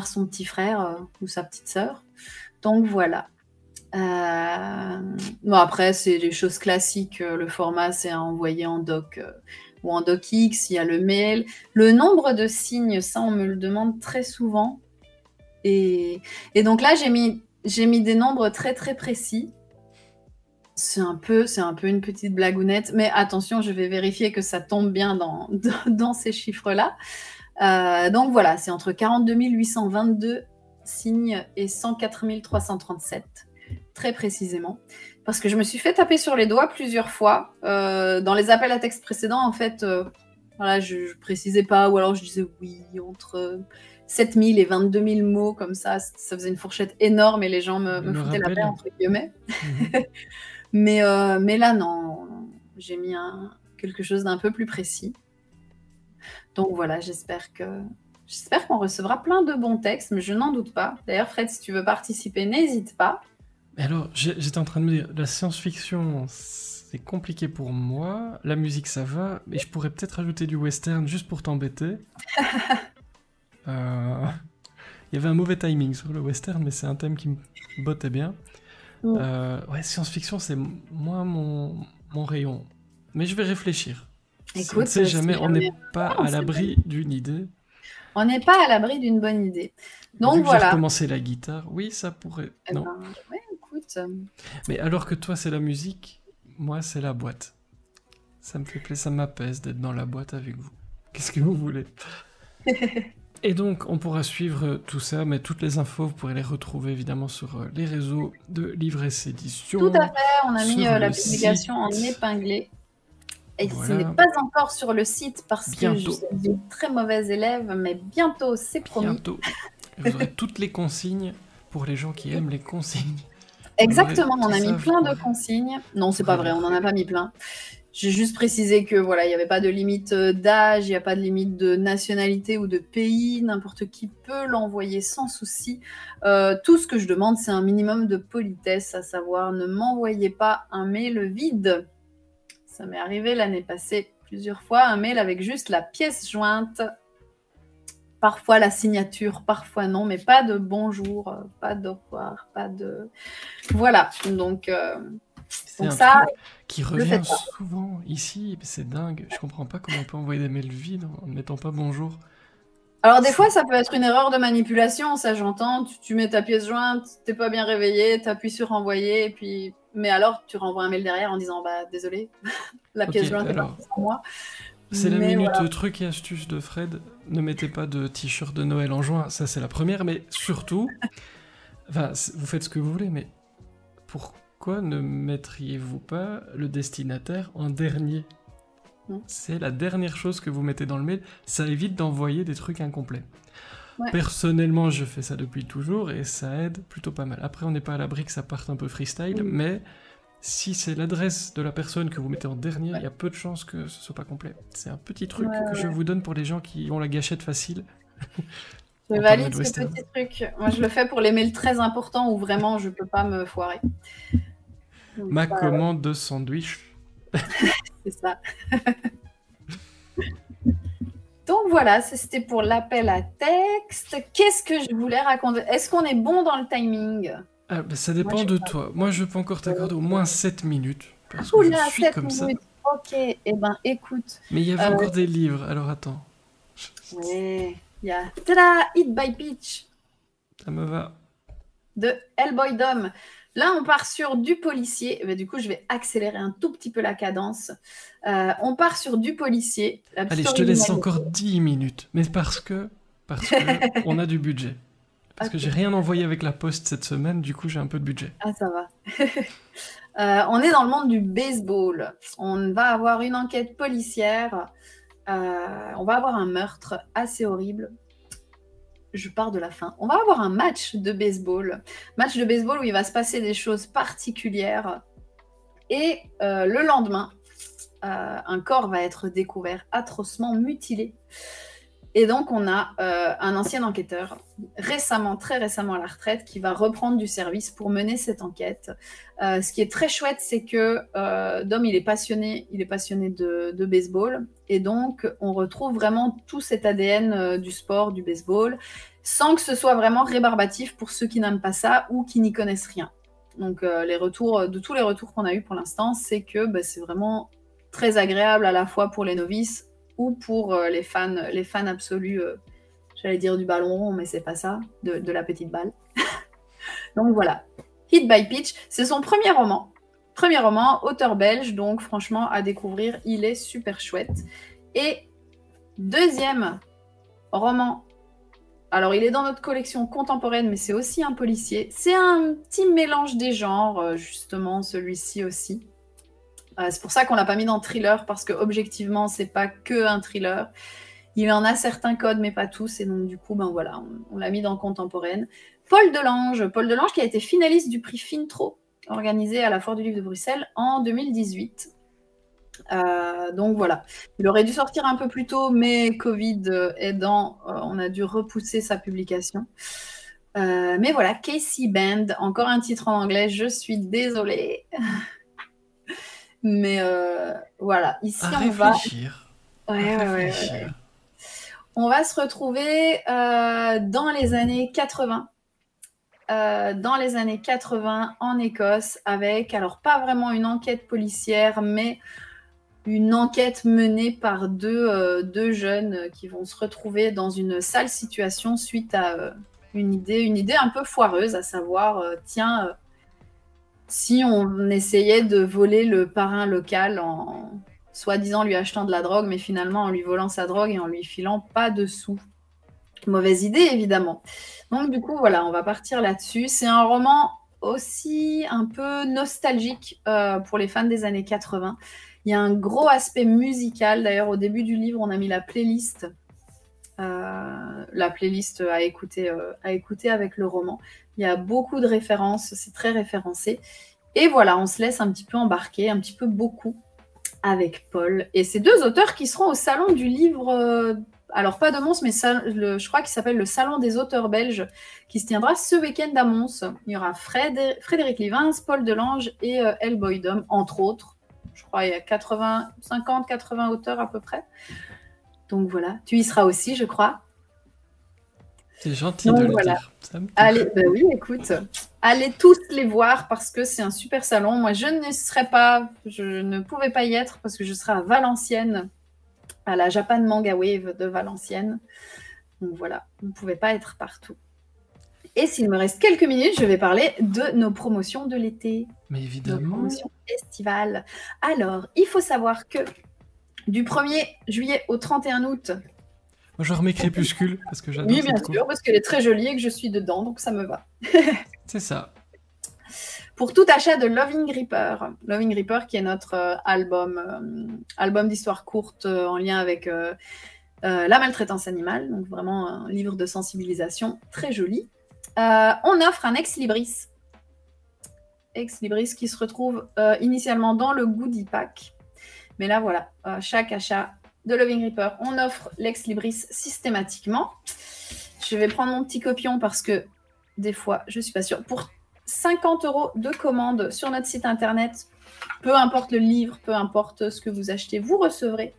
Speaker 2: son petit frère ou sa petite sœur. Donc voilà. Bon, après, c'est des choses classiques. Le format, c'est à envoyer en doc ou en docx. Il y a le mail. Le nombre de signes, ça, on me le demande très souvent. Et donc là, j'ai mis des nombres très, très précis. C'est un peu une petite blagounette. Mais attention, je vais vérifier que ça tombe bien dans ces chiffres-là. Donc voilà, c'est entre 42 822 signes et 104 337, très précisément. Parce que je me suis fait taper sur les doigts plusieurs fois. Dans les appels à texte précédents, en fait, voilà, je précisais pas, ou alors je disais oui, entre 7 000 et 22 000 mots, comme ça faisait une fourchette énorme et les gens me foutaient la paix, entre guillemets. Mais là, non, j'ai mis quelque chose d'un peu plus précis. Donc voilà, j'espère qu'on recevra plein de bons textes, mais je n'en doute pas. D'ailleurs, Fred, si tu veux participer, n'hésite pas.
Speaker 1: Alors, j'étais en train de me dire, la science-fiction, c'est compliqué pour moi. La musique, ça va, mais je pourrais peut-être ajouter du western juste pour t'embêter. Il y avait un mauvais timing sur le western, mais c'est un thème qui me bottait bien. Ouais, science-fiction, c'est moins mon rayon. Mais je vais réfléchir.
Speaker 2: Écoute,
Speaker 1: on ne sait jamais, on n'est pas à l'abri d'une idée.
Speaker 2: On n'est pas à l'abri d'une bonne idée. Donc
Speaker 1: Vu que j'ai
Speaker 2: voilà.
Speaker 1: recommencé la guitare, oui, ça pourrait.
Speaker 2: Eh
Speaker 1: Non.
Speaker 2: ben, ouais, écoute.
Speaker 1: Mais alors que toi, c'est la musique, moi, c'est la boîte. Ça me fait plaisir, ça m'apaise d'être dans la boîte avec vous. Qu'est-ce que vous voulez? Et donc, on pourra suivre tout ça, mais toutes les infos, vous pourrez les retrouver évidemment sur les réseaux de Livresse Édition.
Speaker 2: Tout à fait, on a mis
Speaker 1: sur
Speaker 2: la
Speaker 1: le
Speaker 2: publication en
Speaker 1: site.
Speaker 2: épinglé. Et ce
Speaker 1: Voilà.
Speaker 2: n'est pas encore sur le site parce que je
Speaker 1: Bientôt.
Speaker 2: suis une très mauvaise élève, mais bientôt, c'est promis.
Speaker 1: Bientôt. Vous aurez toutes les consignes pour les gens qui aiment les consignes.
Speaker 2: Exactement, on a
Speaker 1: tout
Speaker 2: mis
Speaker 1: ça,
Speaker 2: plein
Speaker 1: vous
Speaker 2: de
Speaker 1: pourrez-
Speaker 2: consignes. Non, c'est
Speaker 1: vous
Speaker 2: pas
Speaker 1: pourrez
Speaker 2: vrai,
Speaker 1: les
Speaker 2: on n'en a pas mis plein. J'ai juste précisé que voilà, il n'y avait pas de limite d'âge, il n'y a pas de limite de nationalité ou de pays, n'importe qui peut l'envoyer sans souci. Tout ce que je demande, c'est un minimum de politesse, à savoir ne m'envoyez pas un mail vide. Ça m'est arrivé l'année passée plusieurs fois, un mail avec juste la pièce jointe, parfois la signature, parfois non, mais pas de bonjour, pas d'au revoir, pas de... Voilà, donc
Speaker 1: C'est
Speaker 2: donc
Speaker 1: un
Speaker 2: ça,
Speaker 1: truc qui
Speaker 2: le
Speaker 1: revient
Speaker 2: faites pas.
Speaker 1: souvent ici, c'est dingue. Je comprends pas comment on peut envoyer des mails vides en ne mettant pas bonjour.
Speaker 2: Alors des fois, ça peut être une erreur de manipulation, ça j'entends. Tu mets ta pièce jointe, t'es pas bien réveillé, t'appuies sur envoyer, et puis... Mais alors, tu renvoies un mail derrière en disant, bah désolé, la
Speaker 1: Ok,
Speaker 2: pièce jointe est
Speaker 1: alors,
Speaker 2: partie sans moi.
Speaker 1: c'est la
Speaker 2: Mais
Speaker 1: minute
Speaker 2: voilà.
Speaker 1: truc et astuce de Fred. Ne mettez pas de t-shirt de Noël en juin, ça c'est la première, mais surtout, enfin, vous faites ce que vous voulez, mais pourquoi ne mettriez-vous pas le destinataire en dernier? C'est la dernière chose que vous mettez dans le mail, ça évite d'envoyer des trucs incomplets.
Speaker 2: Ouais.
Speaker 1: Personnellement, je fais ça depuis toujours et ça aide plutôt pas mal. Après, on n'est pas à l'abri que ça parte un peu freestyle, mais si c'est l'adresse de la personne que vous mettez en dernier, il y a peu de chances que ce soit pas complet. C'est un petit truc que je vous donne pour les gens qui ont la gâchette facile.
Speaker 2: Je
Speaker 1: En
Speaker 2: valide
Speaker 1: parlant de
Speaker 2: ce
Speaker 1: western.
Speaker 2: petit truc. Moi, je le fais pour les mails très importants où vraiment je peux pas me foirer. Donc,
Speaker 1: Ma
Speaker 2: voilà,
Speaker 1: commande de sandwich.
Speaker 2: c'est ça. Donc voilà, c'était pour l'appel à texte. Qu'est-ce que je voulais raconter? Est-ce qu'on est bon dans le timing?
Speaker 1: Ah, bah, ça dépend
Speaker 2: Moi, je
Speaker 1: de
Speaker 2: sais pas.
Speaker 1: toi. Moi, je peux encore t'accorder au moins 7 minutes. Parce que je
Speaker 2: Oula,
Speaker 1: suis
Speaker 2: 7
Speaker 1: comme ça.
Speaker 2: minutes. Ok, eh ben écoute.
Speaker 1: Mais il y avait encore des livres, alors attends.
Speaker 2: Ouais, il y a tada, Hit by Pitch
Speaker 1: Ça me va.
Speaker 2: de Hellboy Dom. Là, on part sur du policier. Eh ben, du coup, je vais accélérer un tout petit peu la cadence. On part sur du policier. La petite
Speaker 1: Allez, je te laisse
Speaker 2: originalité.
Speaker 1: encore 10 minutes. Mais parce que on a du budget. Parce que
Speaker 2: Ok.
Speaker 1: j'ai rien envoyé avec la poste cette semaine, du coup j'ai un peu de budget.
Speaker 2: Ah, ça va. On est dans le monde du baseball. On va avoir une enquête policière. On va avoir un meurtre assez horrible. Je pars de la fin. On va avoir un match de baseball. Match de baseball où il va se passer des choses particulières. Et le lendemain, un corps va être découvert atrocement mutilé. Et donc, on a un ancien enquêteur, très récemment à la retraite, qui va reprendre du service pour mener cette enquête. Ce qui est très chouette, c'est que Dom, il est passionné de baseball. Et donc, on retrouve vraiment tout cet ADN du sport, du baseball, sans que ce soit vraiment rébarbatif pour ceux qui n'aiment pas ça ou qui n'y connaissent rien. Donc, de tous les retours qu'on a eus pour l'instant, c'est que c'est vraiment très agréable à la fois pour les novices ou pour les fans absolus, j'allais dire du ballon rond, mais c'est pas ça, de la petite balle. Donc voilà, Hit by Pitch, c'est son premier roman, auteur belge, donc franchement à découvrir, il est super chouette. Et deuxième roman, alors il est dans notre collection contemporaine, mais c'est aussi un policier, c'est un petit mélange des genres, justement celui-ci aussi. C'est pour ça qu'on l'a pas mis dans thriller, parce que objectivement, c'est pas que un thriller. Il en a certains codes, mais pas tous, et donc du coup, voilà, on l'a mis dans contemporaine. Paul Delange qui a été finaliste du prix Fintro, organisé à la Foire du Livre de Bruxelles en 2018. Donc voilà, il aurait dû sortir un peu plus tôt, mais Covid aidant, on a dû repousser sa publication. Mais voilà, Casey Band, encore un titre en anglais, je suis désolée. Mais voilà, ici
Speaker 1: À
Speaker 2: on va...
Speaker 1: réfléchir.
Speaker 2: Ouais. On va se retrouver dans les années 80. Dans les années 80 en Écosse avec, alors pas vraiment une enquête policière, mais une enquête menée par deux jeunes qui vont se retrouver dans une sale situation suite à une idée un peu foireuse, à savoir, tiens, si on essayait de voler le parrain local en soi-disant lui achetant de la drogue, mais finalement en lui volant sa drogue et en lui filant pas de sous. Mauvaise idée, évidemment. Donc, du coup, voilà, on va partir là-dessus. C'est un roman aussi un peu nostalgique pour les fans des années 80. Il y a un gros aspect musical. D'ailleurs, au début du livre, on a mis la playlist à écouter avec le roman. Il y a beaucoup de références, c'est très référencé. Et voilà, on se laisse un petit peu embarquer, un petit peu beaucoup, avec Paul. Et ces deux auteurs qui seront au salon du livre, alors pas de Mons, mais je crois qu'il s'appelle le Salon des auteurs belges, qui se tiendra ce week-end à Mons. Il y aura Frédéric Livins, Paul Delange et El Boydom, entre autres. Je crois qu'il y a 50-80 auteurs à peu près. Donc voilà, tu y seras aussi, je crois.
Speaker 1: C'est gentil de le dire.
Speaker 2: Allez, bah oui, écoute, allez tous les voir parce que c'est un super salon. Moi, je ne pouvais pas y être parce que je serai à Valenciennes, à la Japan Manga Wave de Valenciennes. Donc voilà, vous ne pouvez pas être partout. Et s'il me reste quelques minutes, je vais parler de nos promotions de l'été.
Speaker 1: Mais évidemment.
Speaker 2: Nos promotions estivales. Alors, il faut savoir que du 1er juillet au 31 août...
Speaker 1: Moi, je remets Crépuscule, parce que j'adore
Speaker 2: Oui, bien sûr, parce qu'elle est très jolie et que je suis dedans, donc ça me va.
Speaker 1: C'est ça.
Speaker 2: Pour tout achat de Loving Reaper. Loving Reaper qui est notre album d'histoire courte en lien avec la maltraitance animale, donc vraiment un livre de sensibilisation très joli. On offre un Ex Libris. Ex Libris qui se retrouve initialement dans le Goodie Pack. Mais là, voilà, chaque achat de Loving Reaper, on offre l'Ex Libris systématiquement. Je vais prendre mon petit copion parce que des fois, je ne suis pas sûre. Pour 50 € de commande sur notre site internet, peu importe le livre, peu importe ce que vous achetez, vous recevrez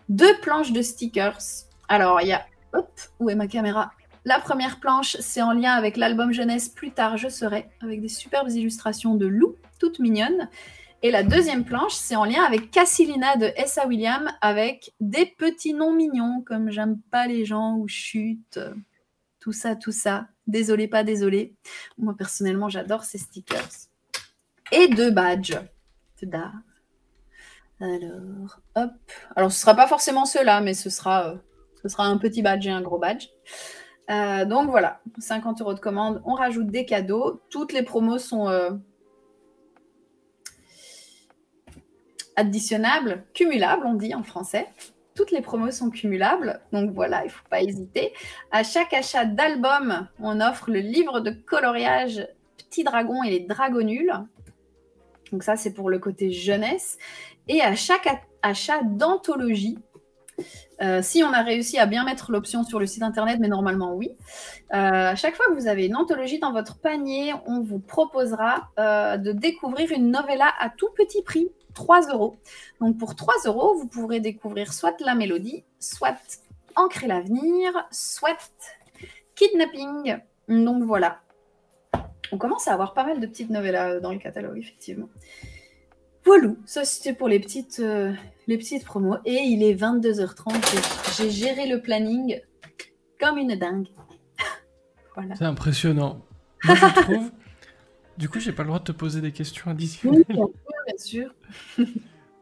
Speaker 2: 2 planches de stickers. Alors, il y a... Hop, où est ma caméra? La première planche, c'est en lien avec l'album jeunesse Plus tard je serai, avec des superbes illustrations de loups, toutes mignonnes. Et la deuxième planche, c'est en lien avec Cassilina de S.A. William, avec des petits noms mignons, comme J'aime pas les gens ou Chute, tout ça, tout ça. Désolé, pas désolé. Moi, personnellement, j'adore ces stickers. Et 2 badges. Alors, hop. Alors, ce ne sera pas forcément ceux-là, mais ce sera un petit badge et un gros badge. Donc, voilà. 50 € de commande. On rajoute des cadeaux. Toutes les promos sont... additionnables, cumulables, on dit en français. Toutes les promos sont cumulables, donc voilà, il ne faut pas hésiter. À chaque achat d'album, on offre le livre de coloriage Petit Dragon et les Dragonules. Donc ça, c'est pour le côté jeunesse. Et à chaque achat d'anthologie, si on a réussi à bien mettre l'option sur le site internet, mais normalement oui, à chaque fois que vous avez une anthologie dans votre panier, on vous proposera de découvrir une novella à tout petit prix, 3 €. Donc pour 3 €, vous pourrez découvrir soit La Mélodie, soit Ancrer l'avenir, soit Kidnapping. Donc voilà. On commence à avoir pas mal de petites novellas dans le catalogue, effectivement. Voilà, ça c'était pour les petites promos. Et il est 22h30. J'ai géré le planning comme une dingue. Voilà.
Speaker 1: C'est impressionnant. Moi, je trouve... Du coup, j'ai pas le droit de te poser des questions additionnelles.
Speaker 2: Oui, bien sûr.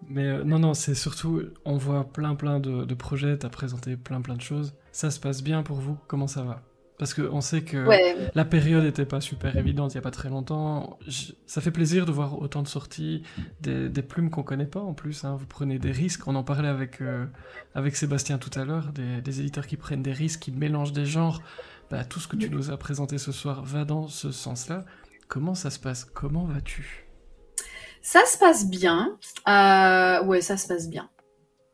Speaker 1: Mais non, c'est surtout, on voit plein de projets, t'as présenté plein de choses. Ça se passe bien pour vous? Comment ça va? Parce qu'on sait que la période n'était pas super évidente il n'y a pas très longtemps. Ça fait plaisir de voir autant de sorties, des plumes qu'on ne connaît pas en plus. Hein. Vous prenez des risques, on en parlait avec Sébastien tout à l'heure, des éditeurs qui prennent des risques, qui mélangent des genres. Bah, tout ce que tu nous as présenté ce soir va dans ce sens-là. Comment ça se passe? Comment vas-tu?
Speaker 2: Ça se passe bien. Ouais, ça se passe bien.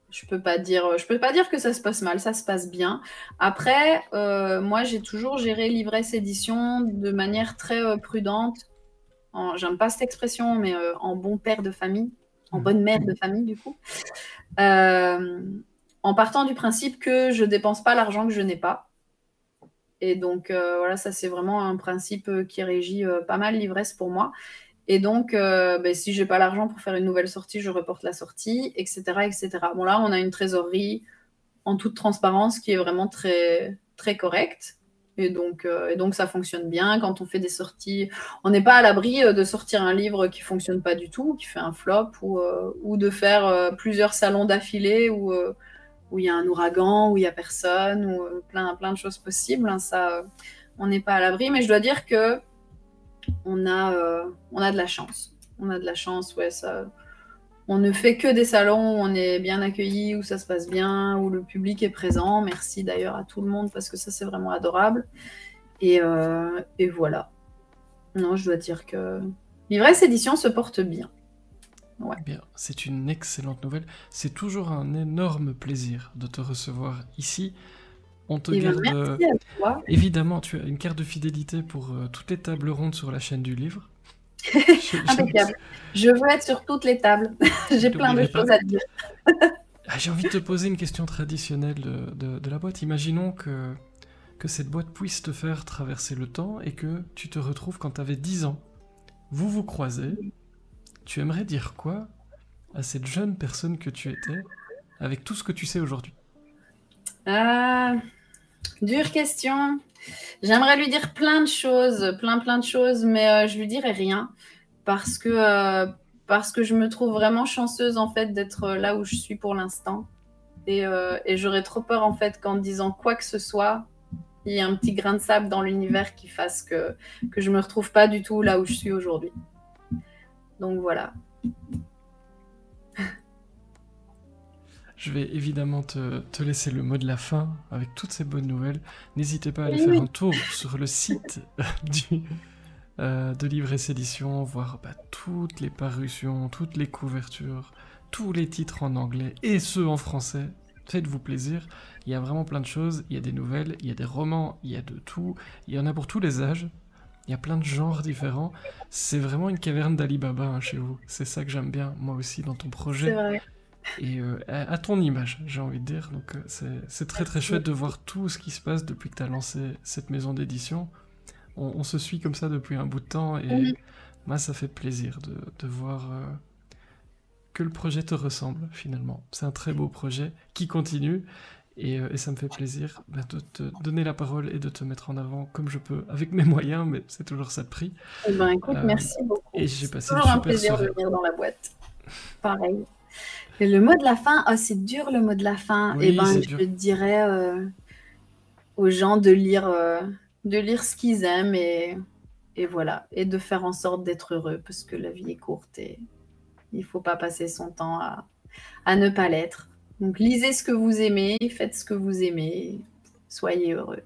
Speaker 2: Je peux pas dire que ça se passe mal, ça se passe bien. Après, moi, j'ai toujours géré Livresse Édition de manière très prudente. J'aime pas cette expression, mais en bon père de famille, en bonne mère de famille, du coup. En partant du principe que je dépense pas l'argent que je n'ai pas. Et donc, voilà, ça, c'est vraiment un principe qui régit pas mal Livresse pour moi. Et donc, si j'ai pas l'argent pour faire une nouvelle sortie, je reporte la sortie, etc., etc. Bon, là, on a une trésorerie en toute transparence qui est vraiment très, très correcte. Et donc, ça fonctionne bien. Quand on fait des sorties, on n'est pas à l'abri de sortir un livre qui fonctionne pas du tout, qui fait un flop, ou de faire plusieurs salons d'affilée où il y a un ouragan, où il y a personne, ou plein de choses possibles. Hein, ça, on n'est pas à l'abri. Mais je dois dire que on a de la chance. On a de la chance, ouais, ça. On ne fait que des salons où on est bien accueilli, où ça se passe bien, où le public est présent. Merci d'ailleurs à tout le monde parce que ça, c'est vraiment adorable. Et voilà. Non, je dois dire que Livresse Édition se porte bien. Ouais.
Speaker 1: Bien, c'est une excellente nouvelle. C'est toujours un énorme plaisir de te recevoir ici. On te garde...
Speaker 2: Merci à toi.
Speaker 1: Évidemment, tu as une carte de fidélité pour toutes les tables rondes sur la chaîne du livre.
Speaker 2: Impeccable. Je veux être sur toutes les tables. J'ai plein de choses à te dire.
Speaker 1: J'ai envie de te poser une question traditionnelle de la boîte. Imaginons que cette boîte puisse te faire traverser le temps et que tu te retrouves quand tu avais 10 ans. Vous vous croisez. Tu aimerais dire quoi à cette jeune personne que tu étais avec tout ce que tu sais aujourd'hui?
Speaker 2: Dure question. J'aimerais lui dire plein de choses, plein de choses, mais je lui dirais rien parce que je me trouve vraiment chanceuse en fait d'être là où je suis pour l'instant et j'aurais trop peur en fait qu'en disant quoi que ce soit, il y ait un petit grain de sable dans l'univers qui fasse que je me retrouve pas du tout là où je suis aujourd'hui. Donc voilà.
Speaker 1: Je vais évidemment te laisser le mot de la fin avec toutes ces bonnes nouvelles. N'hésitez pas à aller faire un tour sur le site de Livresse Édition, voir toutes les parutions, toutes les couvertures, tous les titres en anglais et ceux en français. Faites-vous plaisir, il y a vraiment plein de choses, il y a des nouvelles, il y a des romans, il y a de tout, il y en a pour tous les âges, il y a plein de genres différents. C'est vraiment une caverne d'Ali Baba hein, chez vous, c'est ça que j'aime bien, moi aussi, dans ton projet.
Speaker 2: C'est vrai.
Speaker 1: Et à ton image, j'ai envie de dire. Donc c'est très très chouette de voir tout ce qui se passe depuis que tu as lancé cette maison d'édition. On se suit comme ça depuis un bout de temps et moi ça fait plaisir de voir que le projet te ressemble finalement. C'est un très beau projet qui continue et ça me fait plaisir de te donner la parole et de te mettre en avant comme je peux avec mes moyens, mais c'est toujours ça de prix.
Speaker 2: Eh ben écoute, merci beaucoup.
Speaker 1: Et j'ai passé
Speaker 2: toujours un plaisir de venir dans la boîte. Pareil. Et le mot de la fin, c'est dur le mot de la fin.
Speaker 1: Oui,
Speaker 2: et ben je dirais aux gens de lire ce qu'ils aiment et voilà, et de faire en sorte d'être heureux parce que la vie est courte et il faut pas passer son temps à ne pas l'être. Donc lisez ce que vous aimez, faites ce que vous aimez, soyez heureux.